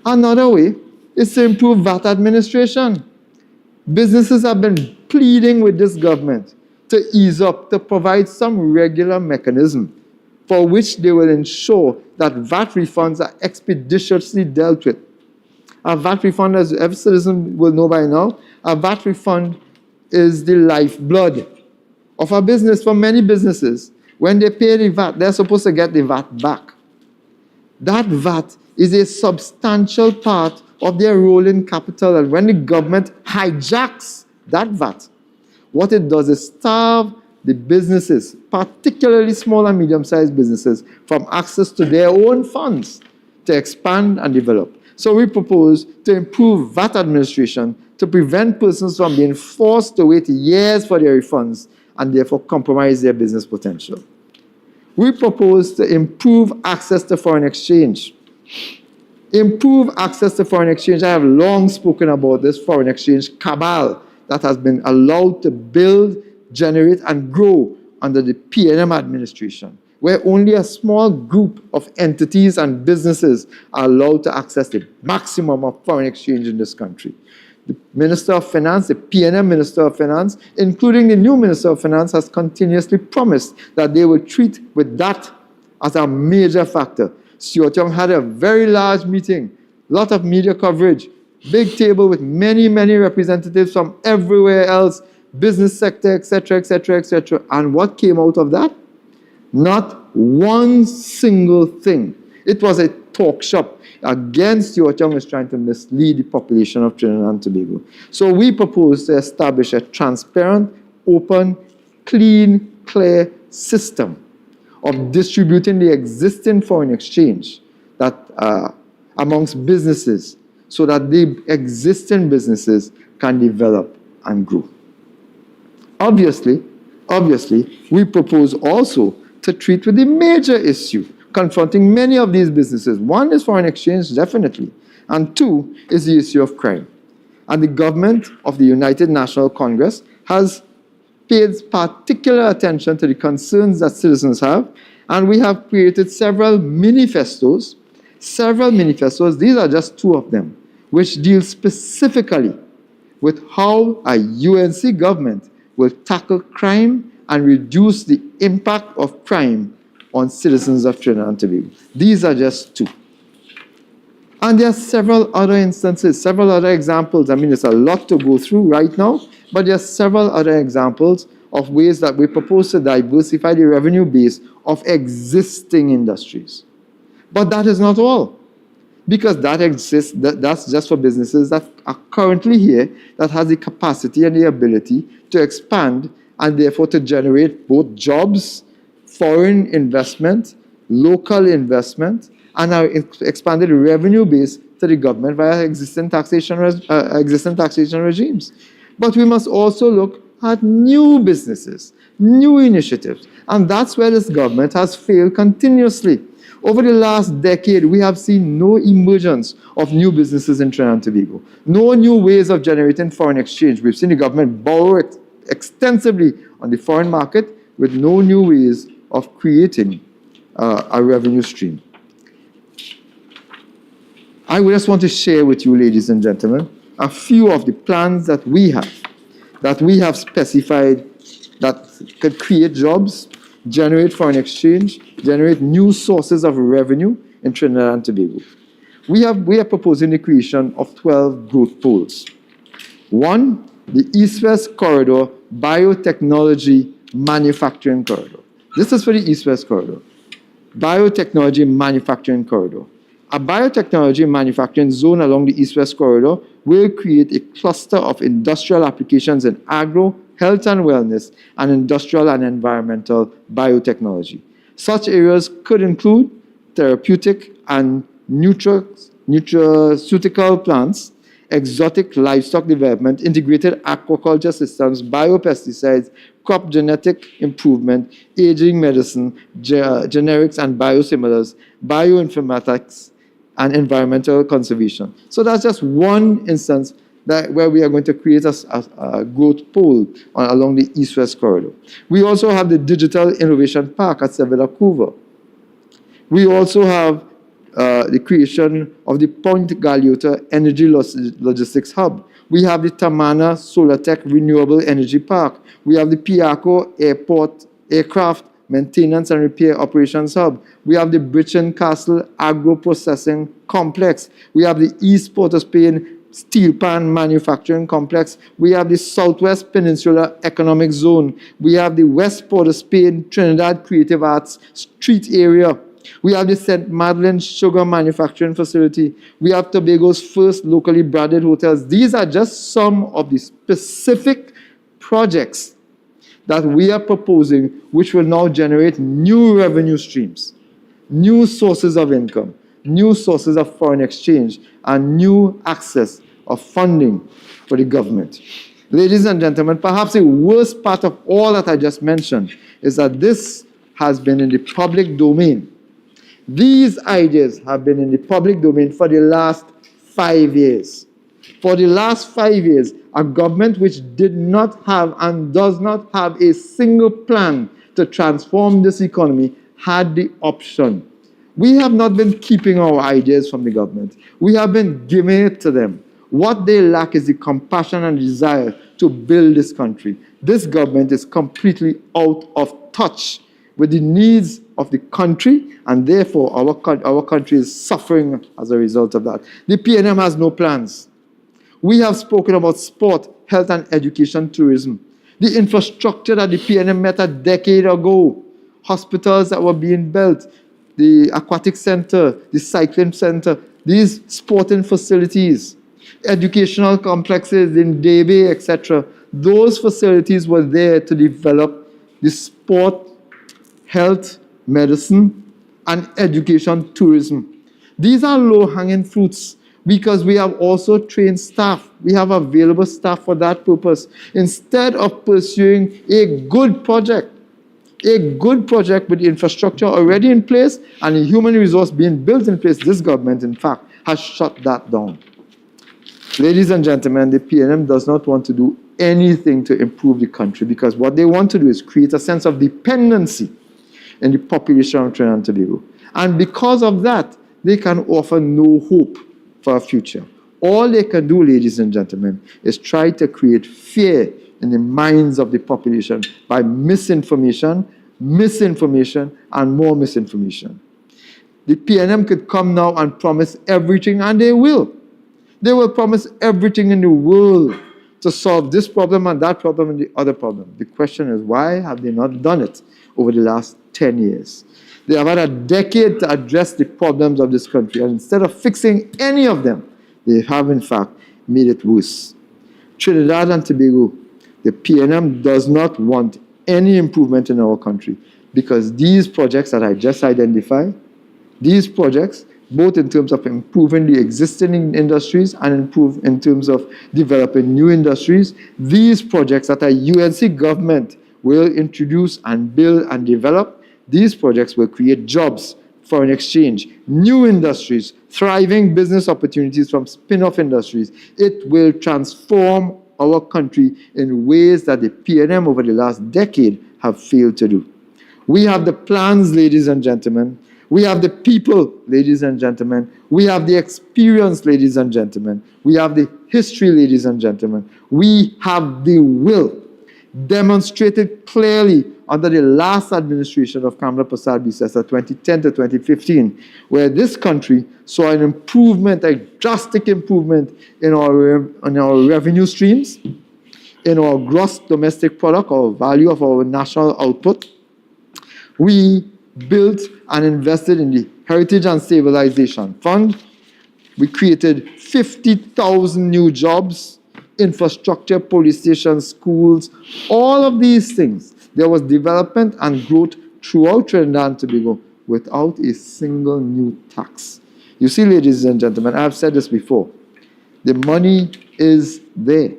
Another way is to improve VAT administration. Businesses have been pleading with this government to ease up, to provide some regular mechanism for which they will ensure that VAT refunds are expeditiously dealt with. A VAT refund, as every citizen will know by now, a VAT refund is the lifeblood of a business. For many businesses, when they pay the VAT, they're supposed to get the VAT back. That VAT is a substantial part of their rolling capital, and when the government hijacks that VAT, what it does is starve the businesses, particularly small and medium-sized businesses, from access to their own funds to expand and develop. So we propose to improve VAT administration to prevent persons from being forced to wait years for their refunds and therefore compromise their business potential. We propose to improve access to foreign exchange. Improve access to foreign exchange. I have long spoken about this foreign exchange cabal that has been allowed to build, generate, and grow under the PNM administration, where only a small group of entities and businesses are allowed to access the maximum of foreign exchange in this country. The Minister of Finance, the PNM Minister of Finance, including the new Minister of Finance, has continuously promised that they will treat with that as a major factor. Siot Young had a very large meeting, a lot of media coverage, big table with many, many representatives from everywhere else, business sector, etc., etc., etc. And what came out of that? Not one single thing. It was a talk shop. Again, Siot Young is trying to mislead the population of Trinidad and Tobago. So we propose to establish a transparent, open, clean, clear system of distributing the existing foreign exchange that amongst businesses so that the existing businesses can develop and grow. Obviously, we propose also to treat with the major issue confronting many of these businesses. One is foreign exchange, definitely, and two is the issue of crime. And the government of the United National Congress has paid particular attention to the concerns that citizens have, and we have created several manifestos, these are just two of them, which deal specifically with how a UNC government will tackle crime and reduce the impact of crime on citizens of Trinidad and Tobago. These are just two. And there are several other instances, several other examples. I mean, there's a lot to go through right now, but there are several other examples of ways that we propose to diversify the revenue base of existing industries. But that is not all, because that exists, that's just for businesses that are currently here, that has the capacity and the ability to expand and therefore to generate both jobs, foreign investment, local investment, and our expanded revenue base to the government via existing taxation regimes. But we must also look at new businesses, new initiatives, and that's where this government has failed continuously. Over the last decade, we have seen no emergence of new businesses in Trinidad and Tobago, no new ways of generating foreign exchange. We've seen the government borrow extensively on the foreign market with no new ways of creating a revenue stream. I just want to share with you, ladies and gentlemen, a few of the plans that we have specified that could create jobs, generate foreign exchange, generate new sources of revenue in Trinidad and Tobago. We are proposing the creation of 12 growth poles. One, the East-West Corridor Biotechnology Manufacturing Corridor. This is for the East-West Corridor. Biotechnology Manufacturing Corridor. A biotechnology manufacturing zone along the East-West Corridor will create a cluster of industrial applications in agro, health and wellness, and industrial and environmental biotechnology. Such areas could include therapeutic and nutraceutical plants, exotic livestock development, integrated aquaculture systems, biopesticides, crop genetic improvement, aging medicine, generics and biosimilars, bioinformatics, and environmental conservation. So that's just one instance where we are going to create a growth pole along the East-West corridor. We also have the Digital Innovation Park at Sevilla Couva. We also have the creation of the Point Galeota Energy Logistics Hub. We have the Tamana Solar Tech Renewable Energy Park. We have the Piaco Airport Aircraft Maintenance and Repair Operations Hub. We have the Bridgeton Castle Agro Processing Complex. We have the East Port of Spain Steel Pan Manufacturing Complex. We have the Southwest Peninsula Economic Zone. We have the West Port of Spain Trinidad Creative Arts Street Area. We have the St. Madeleine Sugar Manufacturing Facility. We have Tobago's first locally branded hotels. These are just some of the specific projects that we are proposing, which will now generate new revenue streams, new sources of income, new sources of foreign exchange, and new access of funding for the government. Ladies and gentlemen, perhaps the worst part of all that I just mentioned is that this has been in the public domain. These ideas have been in the public domain for the last 5 years. For the last 5 years, a government which did not have and does not have a single plan to transform this economy had the option. We have not been keeping our ideas from the government. We have been giving it to them. What they lack is the compassion and desire to build this country. This government is completely out of touch with the needs of the country, and therefore our country is suffering as a result of that. The PNM has no plans. We have spoken about sport, health and education, tourism. The infrastructure that the PNM met a decade ago, hospitals that were being built, the aquatic center, the cycling center, these sporting facilities, educational complexes in Debe, etc. Those facilities were there to develop the sport, health, medicine, and education tourism. These are low-hanging fruits because we have also trained staff. We have available staff for that purpose. Instead of pursuing a good project with the infrastructure already in place and the human resource being built in place, this government, in fact, has shut that down. Ladies and gentlemen, the PNM does not want to do anything to improve the country because what they want to do is create a sense of dependency in the population of Trinidad and Tobago. And because of that, they can offer no hope for a future. All they can do, ladies and gentlemen, is try to create fear in the minds of the population by misinformation, and more misinformation. The PNM could come now and promise everything, and they will. They will promise everything in the world to solve this problem and that problem and the other problem. The question is, why have they not done it over the last 10 years? They have had a decade to address the problems of this country, and instead of fixing any of them, they have in fact made it worse. Trinidad and Tobago, the PNM does not want any improvement in our country because these projects that I just identified, these projects, both in terms of improving the existing industries and improve in terms of developing new industries, these projects that a UNC government will introduce and build and develop, these projects will create jobs, foreign exchange, new industries, thriving business opportunities from spin-off industries. It will transform our country in ways that the PNM over the last decade have failed to do. We have the plans, ladies and gentlemen. We have the people, ladies and gentlemen. We have the experience, ladies and gentlemen. We have the history, ladies and gentlemen. We have the will, demonstrated clearly under the last administration of Kamala Prasad-Bisesa, 2010 to 2015, where this country saw an improvement, a drastic improvement in our revenue streams, in our gross domestic product, or value of our national output. We built and invested in the Heritage and Stabilization Fund. We created 50,000 new jobs, infrastructure, police stations, schools, all of these things. There was development and growth throughout Trinidad and Tobago without a single new tax. You see, ladies and gentlemen, I've said this before. The money is there.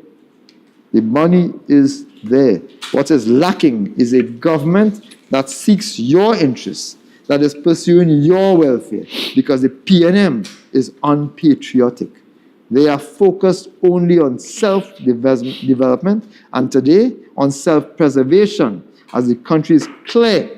The money is there. What is lacking is a government that seeks your interests, that is pursuing your welfare, because the PNM is unpatriotic. They are focused only on self-development and today on self-preservation, as the country is clear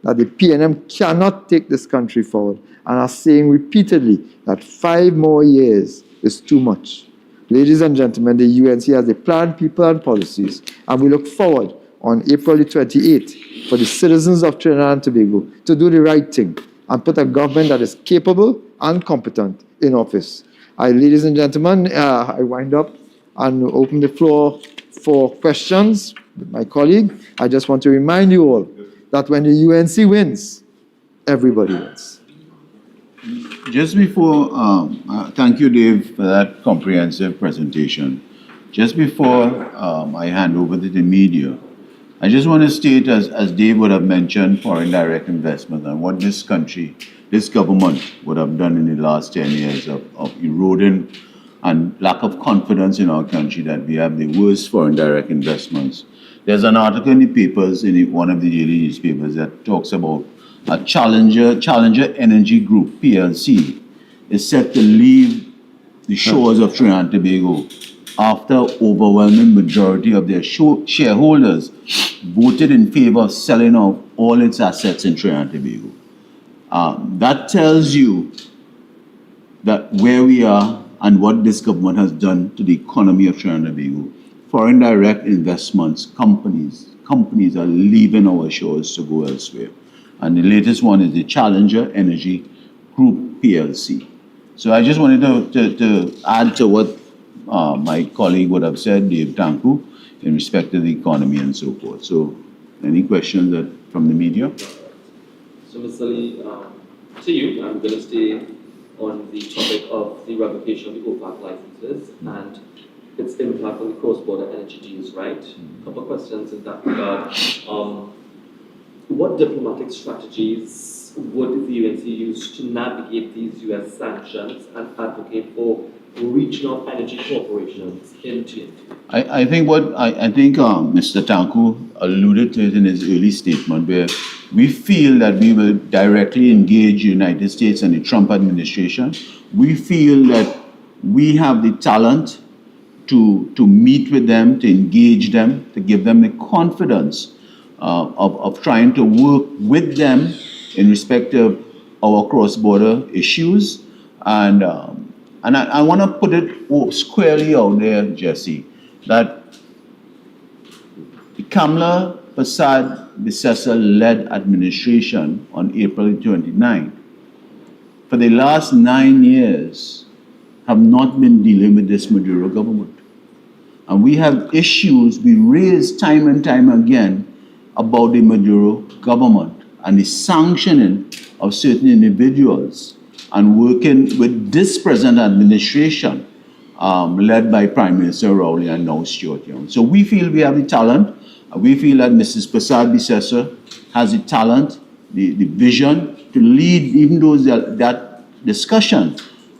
that the PNM cannot take this country forward and are saying repeatedly that 5 more years is too much. Ladies and gentlemen, the UNC has a plan, people, and policies, and we look forward on April the 28th for the citizens of Trinidad and Tobago to do the right thing and put a government that is capable and competent in office. Ladies and gentlemen, I wind up and open the floor for questions with my colleague. I just want to remind you all that when the UNC wins, everybody wins. Just before, thank you, Dave, for that comprehensive presentation. Just before I hand over to the media, I just want to state, as Dave would have mentioned, foreign direct investment and what this country, this government would have done in the last 10 years of eroding and lack of confidence in our country that we have the worst foreign direct investments. There's an article in the papers, in one of the daily newspapers, that talks about a Challenger Energy Group, PLC, is set to leave the shores of Trinidad and Tobago after overwhelming majority of their shareholders voted in favor of selling off all its assets in Trinidad and Tobago. That tells you that where we are and what this government has done to the economy of Trinidad and Tobago. Foreign direct investments, companies are leaving our shores to go elsewhere. And the latest one is the Challenger Energy Group, PLC. So I just wanted to add to what my colleague would have said, Dave Tanku, in respect to the economy and so forth. So any questions from the media? So Mr. Lee, to you, I'm going to stay on the topic of the revocation of the OPAC licenses and its impact on the cross-border energy deals, right? A couple of questions in that regard. What diplomatic strategies would the UNC use to navigate these US sanctions and advocate for regional energy corporations in TNT? I think Mr. Tanku alluded to it in his early statement, where we feel that we will directly engage the United States and the Trump administration. We feel that we have the talent to meet with them, to engage them, to give them the confidence of trying to work with them in respect of our cross-border issues. And I want to put it squarely out there, Jesse, that the Kamala Persad-Bissessar-led administration on April 29, for the last 9 years, have not been dealing with this Maduro government. And we have issues we raise time and time again about the Maduro government and the sanctioning of certain individuals and working with this present administration led by Prime Minister Rowley and now Stuart Young. So we feel we have the talent. We feel that Mrs. Persad-Bissessar has the talent, the vision to lead even those that discussion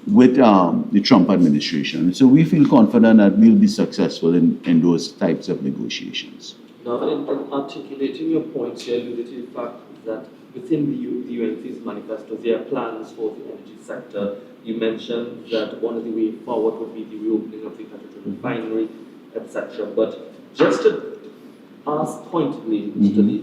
with the Trump administration. So we feel confident that we'll be successful in those types of negotiations. Now, in articulating your points, you alluded to the fact that within the UNC's manifesto, there are plans for the energy sector. You mentioned that one of the way forward would be the reopening of the petroleum refinery, etc. But just to ask pointedly, Mr. Lee,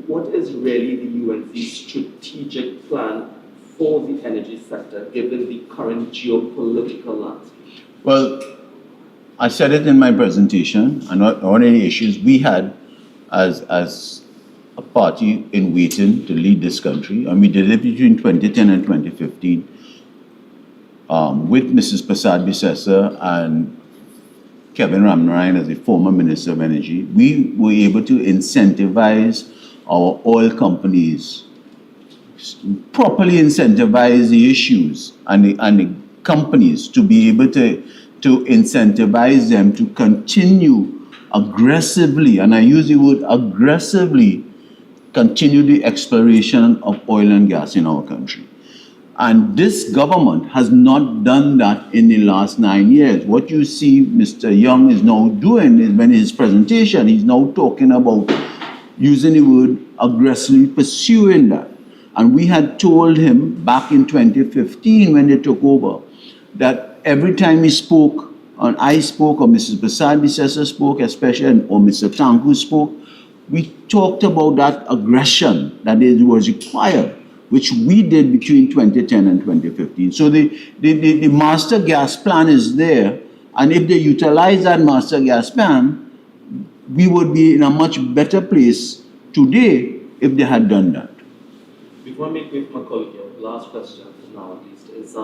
what is really the UNC's strategic plan for the energy sector, given the current geopolitical landscape? Well, I said it in my presentation, and one of the issues we had as a party in waiting to lead this country, and we did it between 2010 and 2015, with Mrs. Persad-Bissessar and Kevin Ramnarine as a former Minister of Energy. We were able to incentivize our oil companies, properly incentivize the issues and companies to be able to incentivize them to continue aggressively, and I use the word aggressively, continue the exploration of oil and gas in our country. And this government has not done that in the last 9 years. What you see Mr. Young is now doing is, when his presentation, he's now talking about using the word aggressively pursuing that. And we had told him back in 2015 when they took over that every time he spoke, and I spoke, or Mrs. Prasad Bisesa spoke, especially, or Mr. Tanku spoke, we talked about that aggression that was required, which we did between 2010 and 2015. So the master gas plan is there, and if they utilize that master gas plan, we would be in a much better place today if they had done that. Before I make way for my colleague here, last question now at least is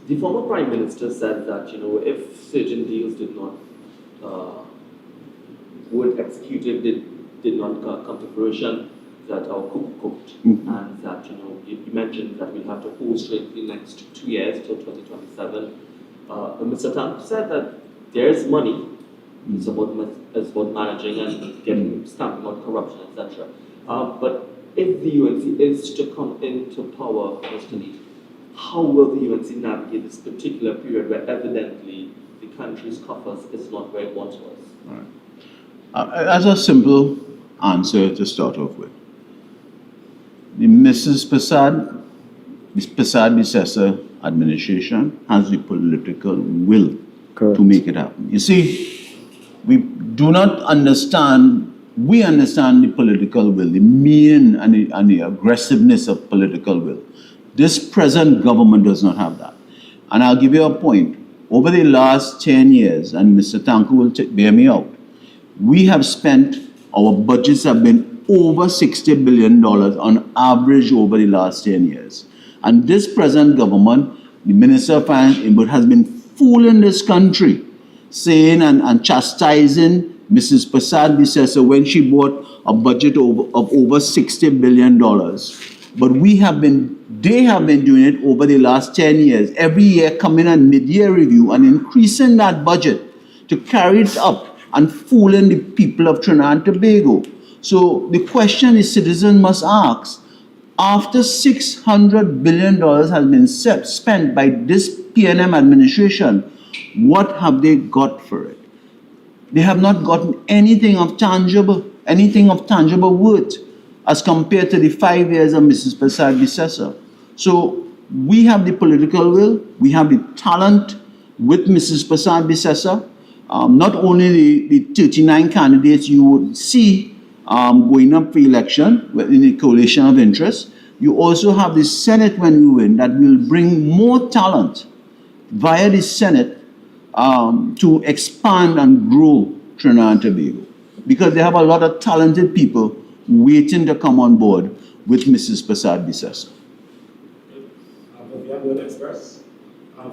the former Prime Minister said that, you know, if certain deals did not were executed, did not come to fruition, that our cook cooked, and that, you know, you mentioned that we'll have to hold straight the next 2 years till 2027. Mr. Tank said that there's money. It's about managing and stamping out corruption, etc. But if the UNC is to come into power, Mr. Lee, how will the UNC navigate this particular period where evidently the country's coffers is not where it once was? Right. As a simple answer to start off with, the Mrs. Prasad Bisesa administration has the political will to make it happen. You see, we do not understand, we understand the political will, the mean and the aggressiveness of political will. This present government does not have that. And I'll give you a point. Over the last 10 years, and Mr. Tanku will bear me out, we have spent, our budgets have been over $60 billion on average over the last 10 years. And this present government, the Minister of Finance, has been fooling this country, saying and chastising Mrs. Prasad Bisesa when she bought a budget of over $60 billion. But they have been doing it over the last 10 years, every year coming at mid-year review and increasing that budget to carry it up and fooling the people of Trinidad and Tobago. So the question the citizen must ask, after $600 billion has been spent by this PNM administration, what have they got for it? They have not gotten anything of tangible worth as compared to the 5 years of Mrs. Prasad Bisesa. So we have the political will, we have the talent with Mrs. Prasad Bisesa. Not only the 39 candidates you would see going up for election in the coalition of interest, you also have the Senate when we win that will bring more talent via the Senate to expand and grow Trinidad and Tobago, because they have a lot of talented people waiting to come on board with Mrs. Prasad Bisesa. We are going to express.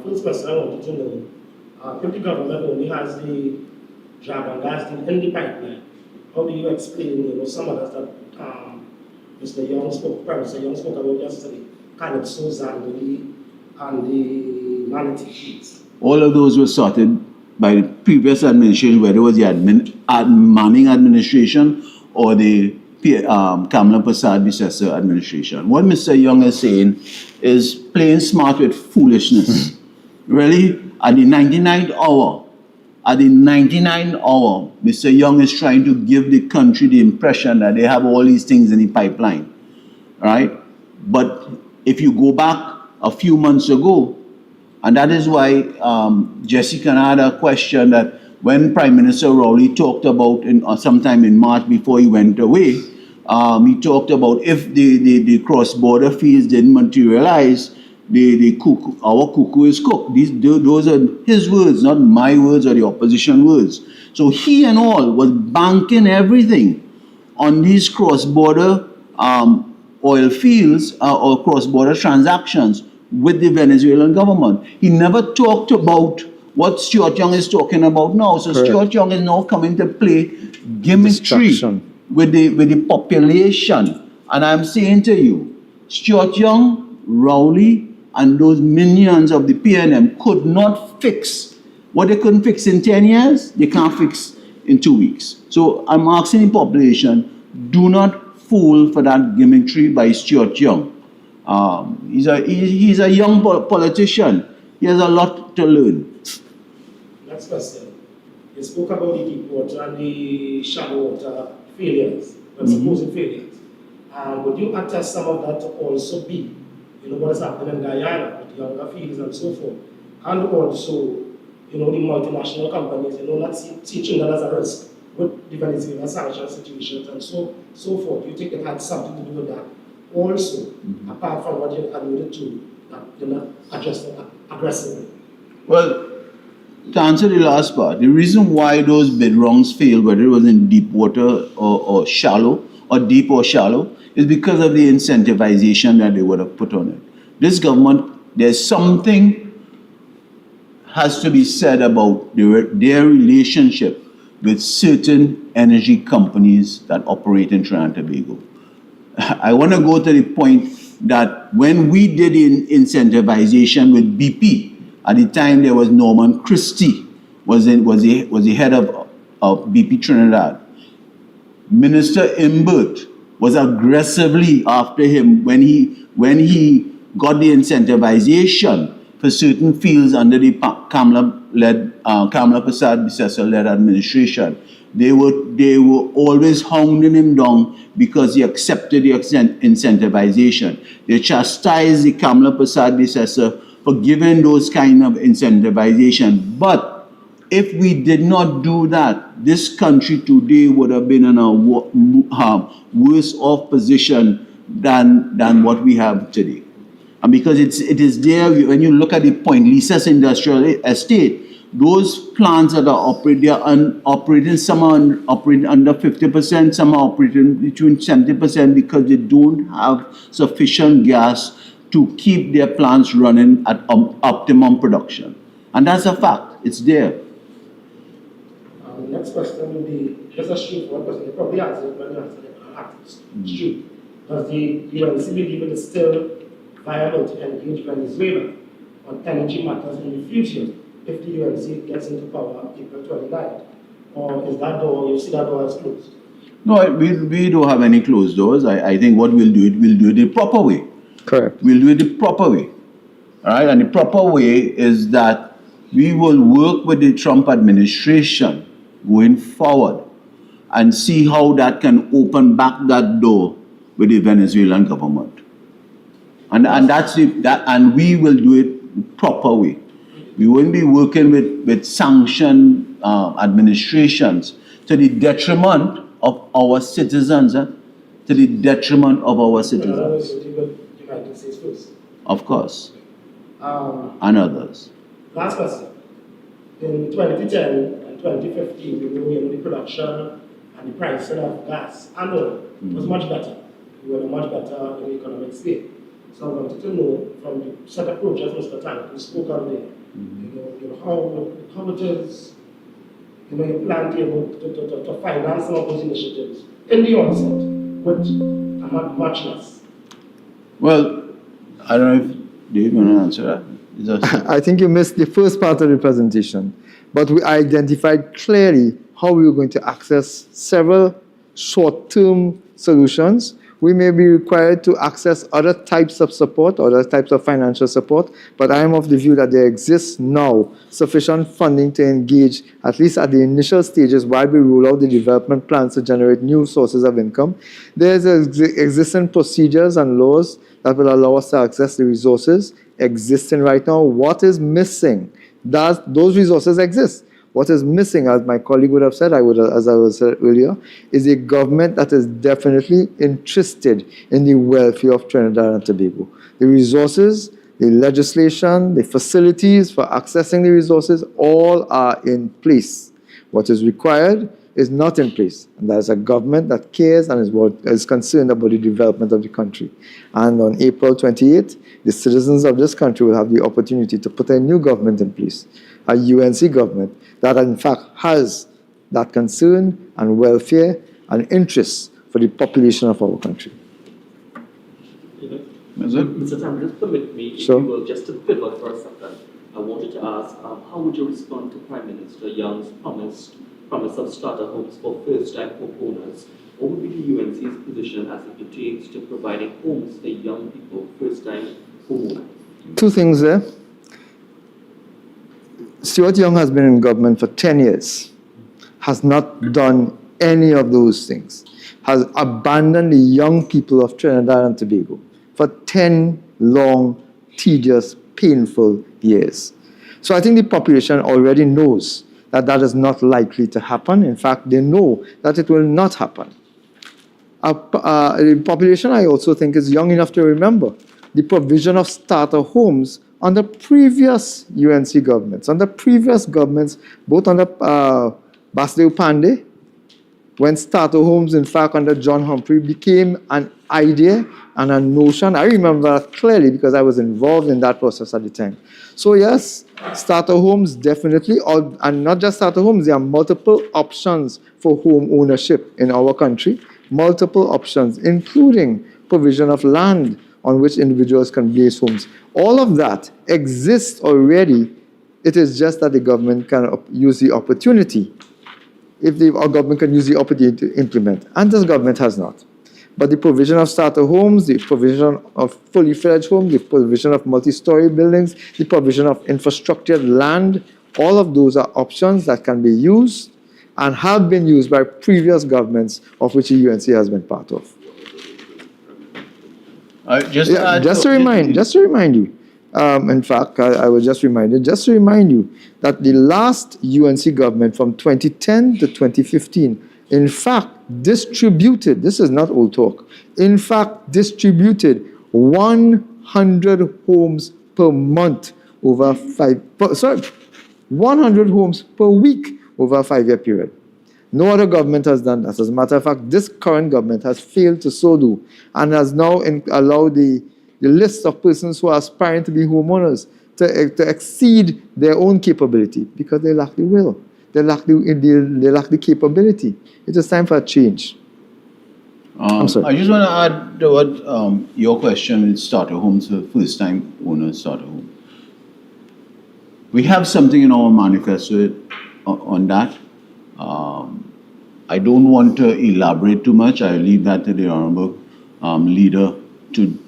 First question I wanted to know, if the government only has the dragon gas in the pipeline, how do you explain, some of that Mr. Young spoke, Professor Young spoke about yesterday, kind of Susan and the manatee sheets? All of those were sorted by the previous administration, whether it was the Manning administration or the Kamala Prasad Bisesa administration. What Mr. Young is saying is playing smart with foolishness. Really, at the 99th hour, Mr. Young is trying to give the country the impression that they have all these things in the pipeline, right? But if you go back a few months ago, and that is why Jessica had a question that when Prime Minister Rowley talked about sometime in March before he went away, he talked about if the cross-border fees didn't materialize, our cuckoo is cooked. Those are his words, not my words or the opposition words. So he and all was banking everything on these cross-border oil fields or cross-border transactions with the Venezuelan government. He never talked about what Stuart Young is talking about now. So correct. Stuart Young is now coming to play gimmickry with the population. And I'm saying to you, Stuart Young, Rowley, and those minions of the PNM could not fix what they couldn't fix in 10 years, they can't fix in 2 weeks. So I'm asking the population, do not fall for that gimmickry by Stuart Young. He's a young politician. He has a lot to learn. Next question. You spoke about the deep water and the shallow water failures, but supposed failures. Would you attest some of that to also be, what is happening in Guyana with the younger fields and so forth? And also, the multinational companies, not teaching that as a risk with the Venezuela sanction situations and so forth. Do you think it had something to do with that? Also, apart from what you alluded to, that you're not addressing aggressively? Well, to answer the last part, the reason why those bid wrongs failed, whether it was in deep water or shallow, or deep or shallow, is because of the incentivization that they would have put on it. This government, there's something has to be said about their relationship with certain energy companies that operate in Trinidad and Tobago. I want to go to the point that when we did incentivization with BP, at the time there was Norman Christie, was the head of BP Trinidad. Minister Imbert was aggressively after him when he got the incentivization for certain fields under the Kamala Prasad Bissessar-led administration. They were always hounding him down because he accepted the incentivization. They chastised the Kamala Prasad Bissessar for giving those kind of incentivization. But if we did not do that, this country today would have been in a worse off position than what we have today. And because it is there, when you look at the Point Lisas Industrial Estate, those plants that are operating, some are operating under 50%, some are operating between 70% because they don't have sufficient gas to keep their plants running at optimum production. And that's a fact, it's there. The next question will be, just a straightforward question, you probably answered it when you answered it. Straight. Does the UNC believe it is still viable to engage Venezuela on energy matters in the future if the UNC gets into power April 29th? Or is that door, you see that door as closed? No, we don't have any closed doors. I think what we'll do it the proper way. Correct. We'll do it the proper way. All right? And the proper way is that we will work with the Trump administration going forward and see how that can open back that door with the Venezuelan government. And and we will do it the proper way. We won't be working with sanctioned administrations to the detriment of our citizens, to the detriment of our citizens. United States first. Of course. And others. Last question. In 2010 and 2015, the production and the pricing of gas and oil was much better. We were in a much better economic state. So I wanted to know from the set of projects Mr. Tank who spoke on there, how it is, you plan to finance some of those initiatives in the onset with much less. Well, I don't know if Dave you want to answer that. I think you missed the first part of the presentation, but we identified clearly how we were going to access several short-term solutions. We may be required to access other types of support, other types of financial support, but I am of the view that there exists now sufficient funding to engage, at least at the initial stages, while we roll out the development plans to generate new sources of income. There's existing procedures and laws that will allow us to access the resources existing right now. What is missing? Those resources exist. What is missing, as my colleague would have said, as I was said earlier, is a government that is definitely interested in the welfare of Trinidad and Tobago. The resources, the legislation, the facilities for accessing the resources, all are in place. What is required is not in place. And that is a government that cares and is concerned about the development of the country. And on April 28th, the citizens of this country will have the opportunity to put a new government in place, a UNC government that in fact has that concern and welfare and interest for the population of our country. Is it? Mr. Tam, just permit me, if Sure. you will, just to pivot for a second. I wanted to ask, how would you respond to Prime Minister Young's promise of starter homes for first-time homeowners? What would be the UNC's position as it pertains to providing homes for young people, first-time homeowners? Two things there. Stuart Young has been in government for 10 years, has not done any of those things, has abandoned the young people of Trinidad and Tobago for 10 long, tedious, painful years. So I think the population already knows that that is not likely to happen. In fact, they know that it will not happen. The population, I also think, is young enough to remember the provision of starter homes under previous UNC governments, both under Basdeo Pandey, when starter homes, in fact, under John Humphrey, became an idea and a notion. I remember that clearly because I was involved in that process at the time. So yes, starter homes definitely, and not just starter homes, there are multiple options for home ownership in our country, multiple options, including provision of land on which individuals can base homes. All of that exists already. It is just that the government can use the opportunity. If our government can use the opportunity to implement, and this government has not. But the provision of starter homes, the provision of fully fledged homes, the provision of multi-story buildings, the provision of infrastructured land, all of those are options that can be used and have been used by previous governments of which the UNC has been part of. Just to remind you, in fact, I was just reminded, just to remind you that the last UNC government from 2010 to 2015, in fact, distributed, this is not old talk, in fact, distributed 100 homes per month over 100 homes per week over a 5-year period. No other government has done that. As a matter of fact, this current government has failed to so do and has now allowed the list of persons who are aspiring to be homeowners to exceed their own capability because they lack the will. They lack the capability. It is time for a change. I'm sorry. I just want to add to what your question is starter homes for first-time owners starter home. We have something in our manifesto on that. I don't want to elaborate too much. I leave that to the honorable leader to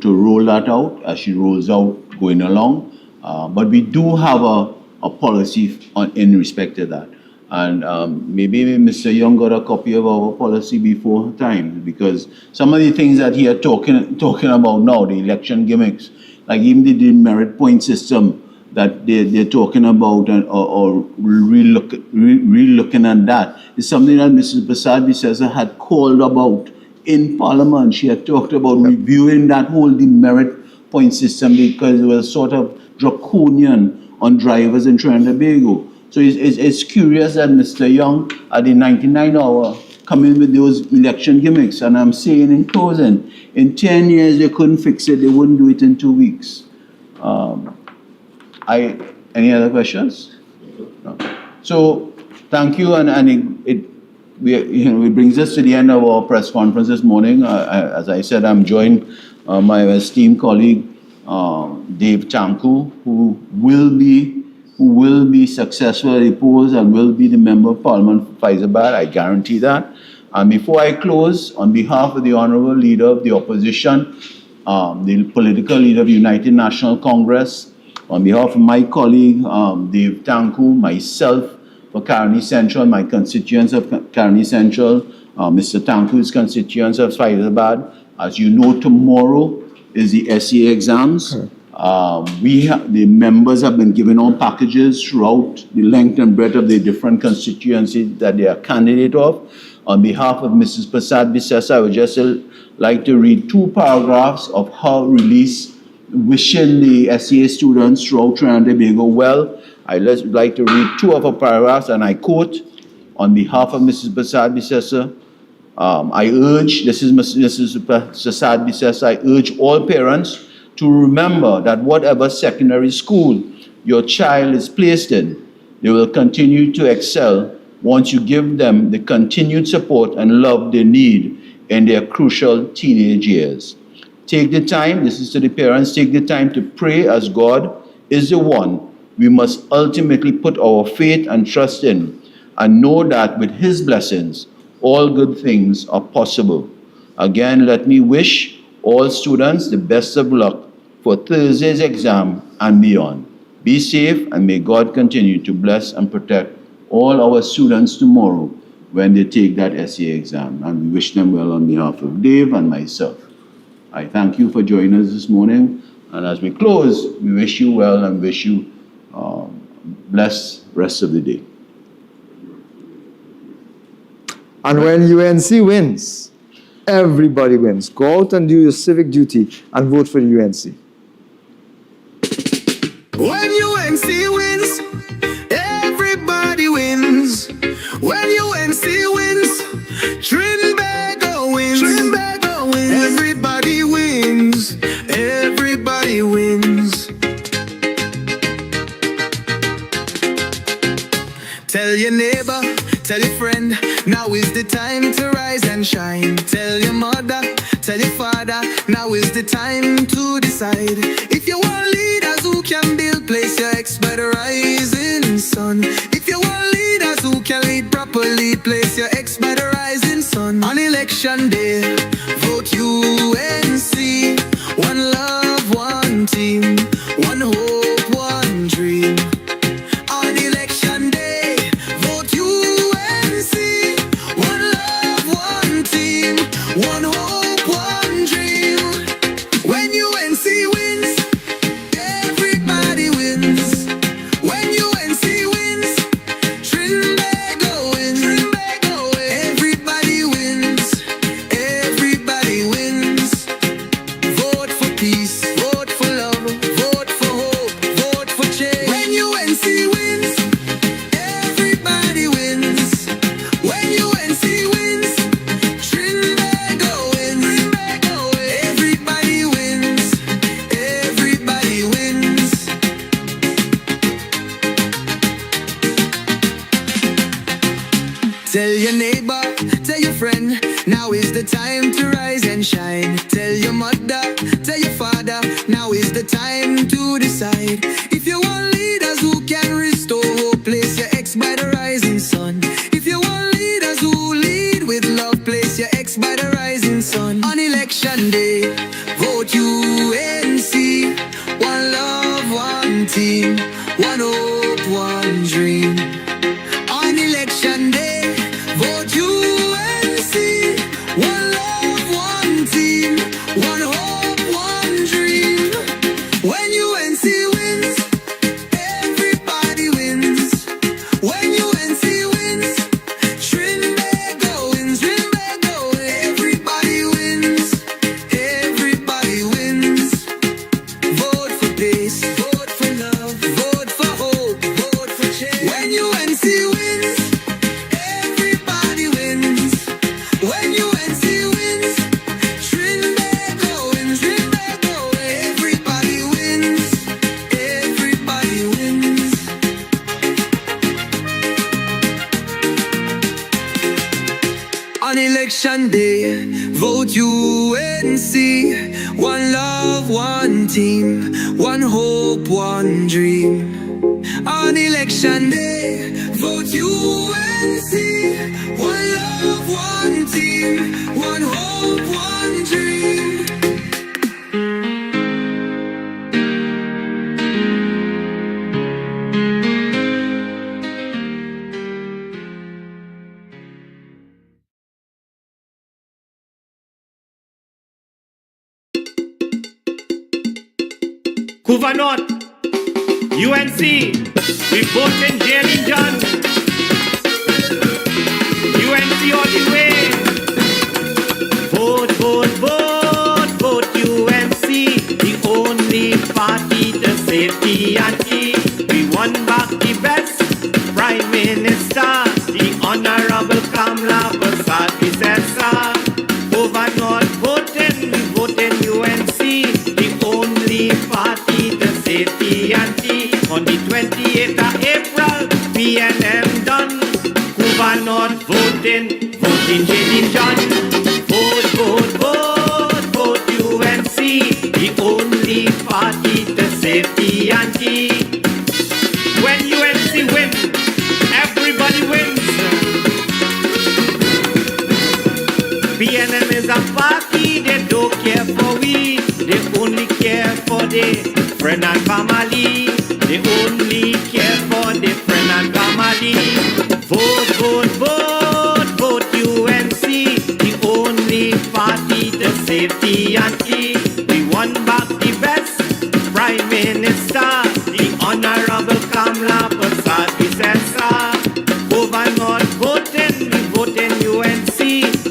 roll that out as she rolls out going along. But we do have a policy in respect to that. And maybe Mr. Young got a copy of our policy before time, because some of the things that he are talking about now, the election gimmicks, like even the demerit point system that they're talking about or re-looking at that, is something that Mrs. Prasad Bisesa had called about in Parliament. She had talked about reviewing that whole demerit point system because it was sort of draconian on drivers in Trinidad and Tobago. So it's curious that Mr. Young, at the 99 hour, come in with those election gimmicks. And I'm saying in closing, in 10 years they couldn't fix it, they wouldn't do it in 2 weeks. Any other questions? No. So thank you, and it brings us to the end of our press conference this morning. As I said, I'm joined by my esteemed colleague Dave Tanku, who will be successful at the polls and will be the Member of Parliament for Faizabad. I guarantee that. And before I close, on behalf of the Honourable Leader of the Opposition, the political leader of United National Congress, on behalf of my colleague Dave Tanku, myself for Caroni Central, my constituents of Caroni Central, Mr. Tanku's constituents of Faizabad. As you know, tomorrow is the SEA exams. The members have been given all packages throughout the length and breadth of the different constituencies that they are candidate of. On behalf of Mrs. Prasad Bisesa, I would just like to read 2 paragraphs of her release wishing the SEA students throughout Trinidad and Tobago well. I'd like to read 2 of her paragraphs, and I quote, on behalf of Mrs. Prasad Bisesa, I urge, this is Mrs. Prasad Bisesa, I urge all parents to remember that whatever secondary school your child is placed in, they will continue to excel once you give them the continued support and love they need in their crucial teenage years. Take the time, this is to the parents, take the time to pray as God is the one we must ultimately put our faith and trust in, and know that with His blessings, all good things are possible. Again, let me wish all students the best of luck for Thursday's exam and beyond. Be safe, and may God continue to bless and protect all our students tomorrow when they take that SA exam. And we wish them well on behalf of Dave and myself. I thank you for joining us this morning. And as we close, we wish you well and wish you blessed rest of the day. And when UNC wins, everybody wins. Go out and do your civic duty and vote for the UNC. When UNC wins, everybody wins. When UNC wins, Trinbago wins. Trinbago wins. Everybody wins. Everybody wins. Tell your neighbor, tell your friend, now is the time to rise and shine. Tell your mother, tell your father, now is the time to decide. If you want leaders who can build, place your ex by the rising sun. If you want leaders who can lead properly, place your ex by the rising sun. On election day, vote UNC. One love, one team, one hope, one dream. On election day, vote UNC. One love, one team, one hope, one dream. When UNC wins, everybody wins. When UNC wins, Trinbago wins. Trinbago wins. Everybody wins. Everybody wins. Vote for peace. Vote for love. Vote for hope. Vote for change. When UNC wins, everybody wins. When UNC wins, Trinbago wins. Trinbago wins. Everybody wins. Everybody wins. Tell your neighbor, tell your friend, now is the time to rise and shine. Tell your mother, tell your father, now is the time to decide. If you want leaders who can restore hope, place your ex by the rising sun. If you want leaders who lead with love, place your ex by the rising sun. On election day, vote UNC. One love, one team, one hope, one dream. On election day, vote UNC. One love, one team, one hope, one dream. When UNC wins, everybody wins. When UNC wins, Trinbago wins. Trinbago wins. Everybody wins. Everybody wins. Vote for peace. Vote for love. Vote for hope. Vote for change. When UNC wins, everybody wins. When UNC wins, Trinbago wins. Trinbago wins. Everybody wins. Everybody wins. On election day, vote UNC. One love, one team, one hope, one dream. On election day, vote UNC. One love, one team, one hope, one dream. Couva North, UNC, we vote in Jane John. UNC all the way. Vote, vote, vote, vote UNC. The only party to save TNT. We won back the best Prime Minister, the Honorable Kamala Prasad Visesa. Couva North voting, we vote in UNC. The only party to save TNT. On the 28th of April, PNM done. Couva North voting, voting Jaden John. Vote, vote, vote, vote UNC. is a party, they don't care for we. They only care for the friend and family. They only care for the friend and family. Vote, vote, vote, vote UNC. The only party to safety and key. We won back the best Prime Minister, the Honorable Kamala Prasad Visesa. Governor voting, we voting UNC.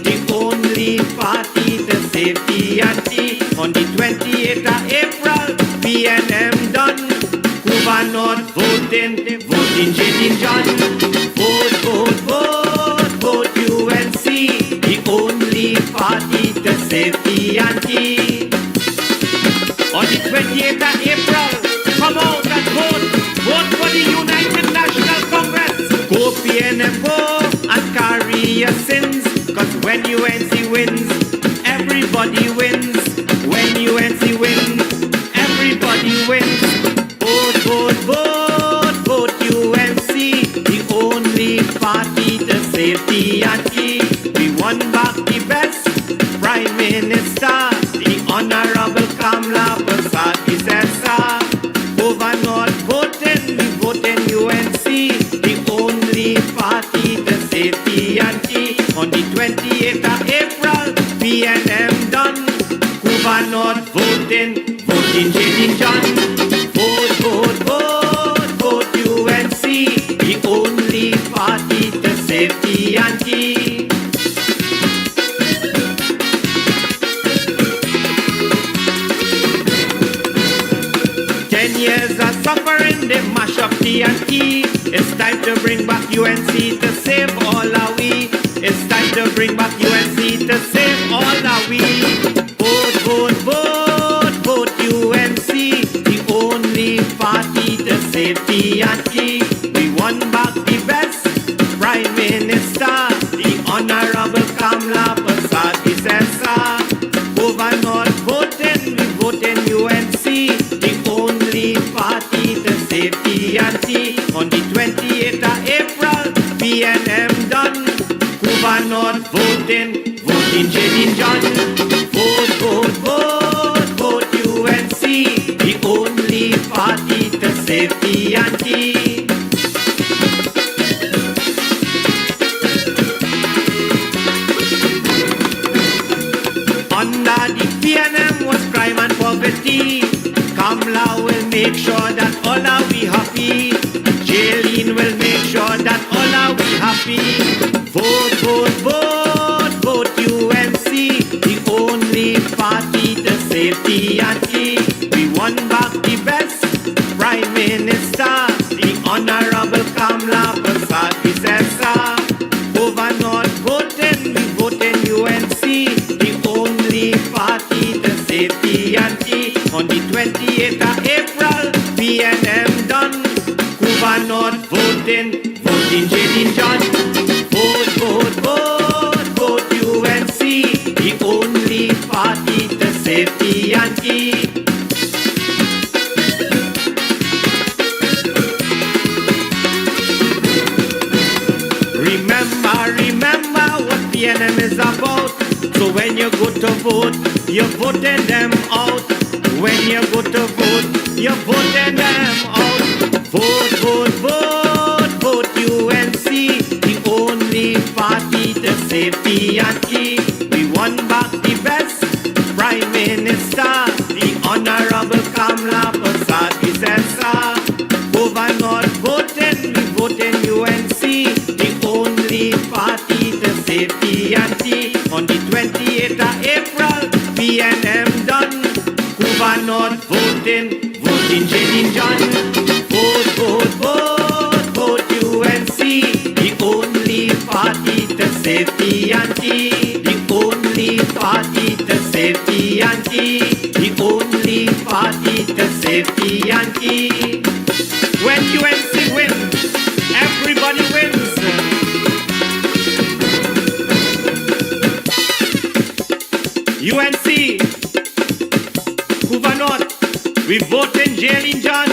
The only party to safety and key. On the 28th of April, PNM done. Governor voting, voting Jane John. Vote, vote, vote, vote UNC. The only party to safety and key. On the 28th of April, come out and vote. Vote for the United National Congress. Go PNM, go and carry your sins. Cause when UNC wins, everybody wins. When UNC wins, everybody wins. Vote, vote, vote, vote UNC. The only party to safety and key. We won back the best Prime Minister, the Honorable Kamala Prasad Visesa. Governor voting, we voting UNC. The only party to safety and key. On the 28th of April, PNM done. Governor voting, voting Jane John. Vote, vote, vote, vote UNC. The only party to safety and key. Years of suffering, they mash up TNT. It's time to bring back UNC to save all our we. It's time to bring back UNC to save all our we. Vote, vote, vote, vote UNC. The only party to save TNT. We won back the best Prime Minister, the Honorable Kamala Prasad Visesa. Governor voting, we voting UNC. The only party to safety and key. On the 28th of April, PNM done. Governor voting, voting Jane John. Vote, vote, vote, vote UNC. The only party to safety and key. Under the PNM was crime and poverty. Kamala will make sure that all are we happy. Jailin will make sure that all are we happy. Vote, vote, vote, vote UNC. The only party to safety and key. We won back the best Prime Minister, the Honorable Kamala Prasad Visesa. Governor voting, we voting UNC. The only party to safety and key. On the 28th of April, PNM done. Governor voting, voting Jane John. Vote, vote, vote, vote UNC. The only party to safety and key. Remember what PNM is about. So when you go to vote, you're voting them out. When you go to vote, you're voting them out. Vote, vote, vote, vote UNC. The only party to safety and key. We won back the best Prime Minister, the Honorable Kamala Prasad Visesa. Governor voting, we voting UNC. The only party to safety and key. On the 28th of April, PNM done. Governor voting, voting Jane John. Vote, vote, vote, vote UNC. The only party to safety and key. The only party to safety and key. The only party to safety and key. When UNC wins, everybody wins. UNC, Governor, we vote in Jane John.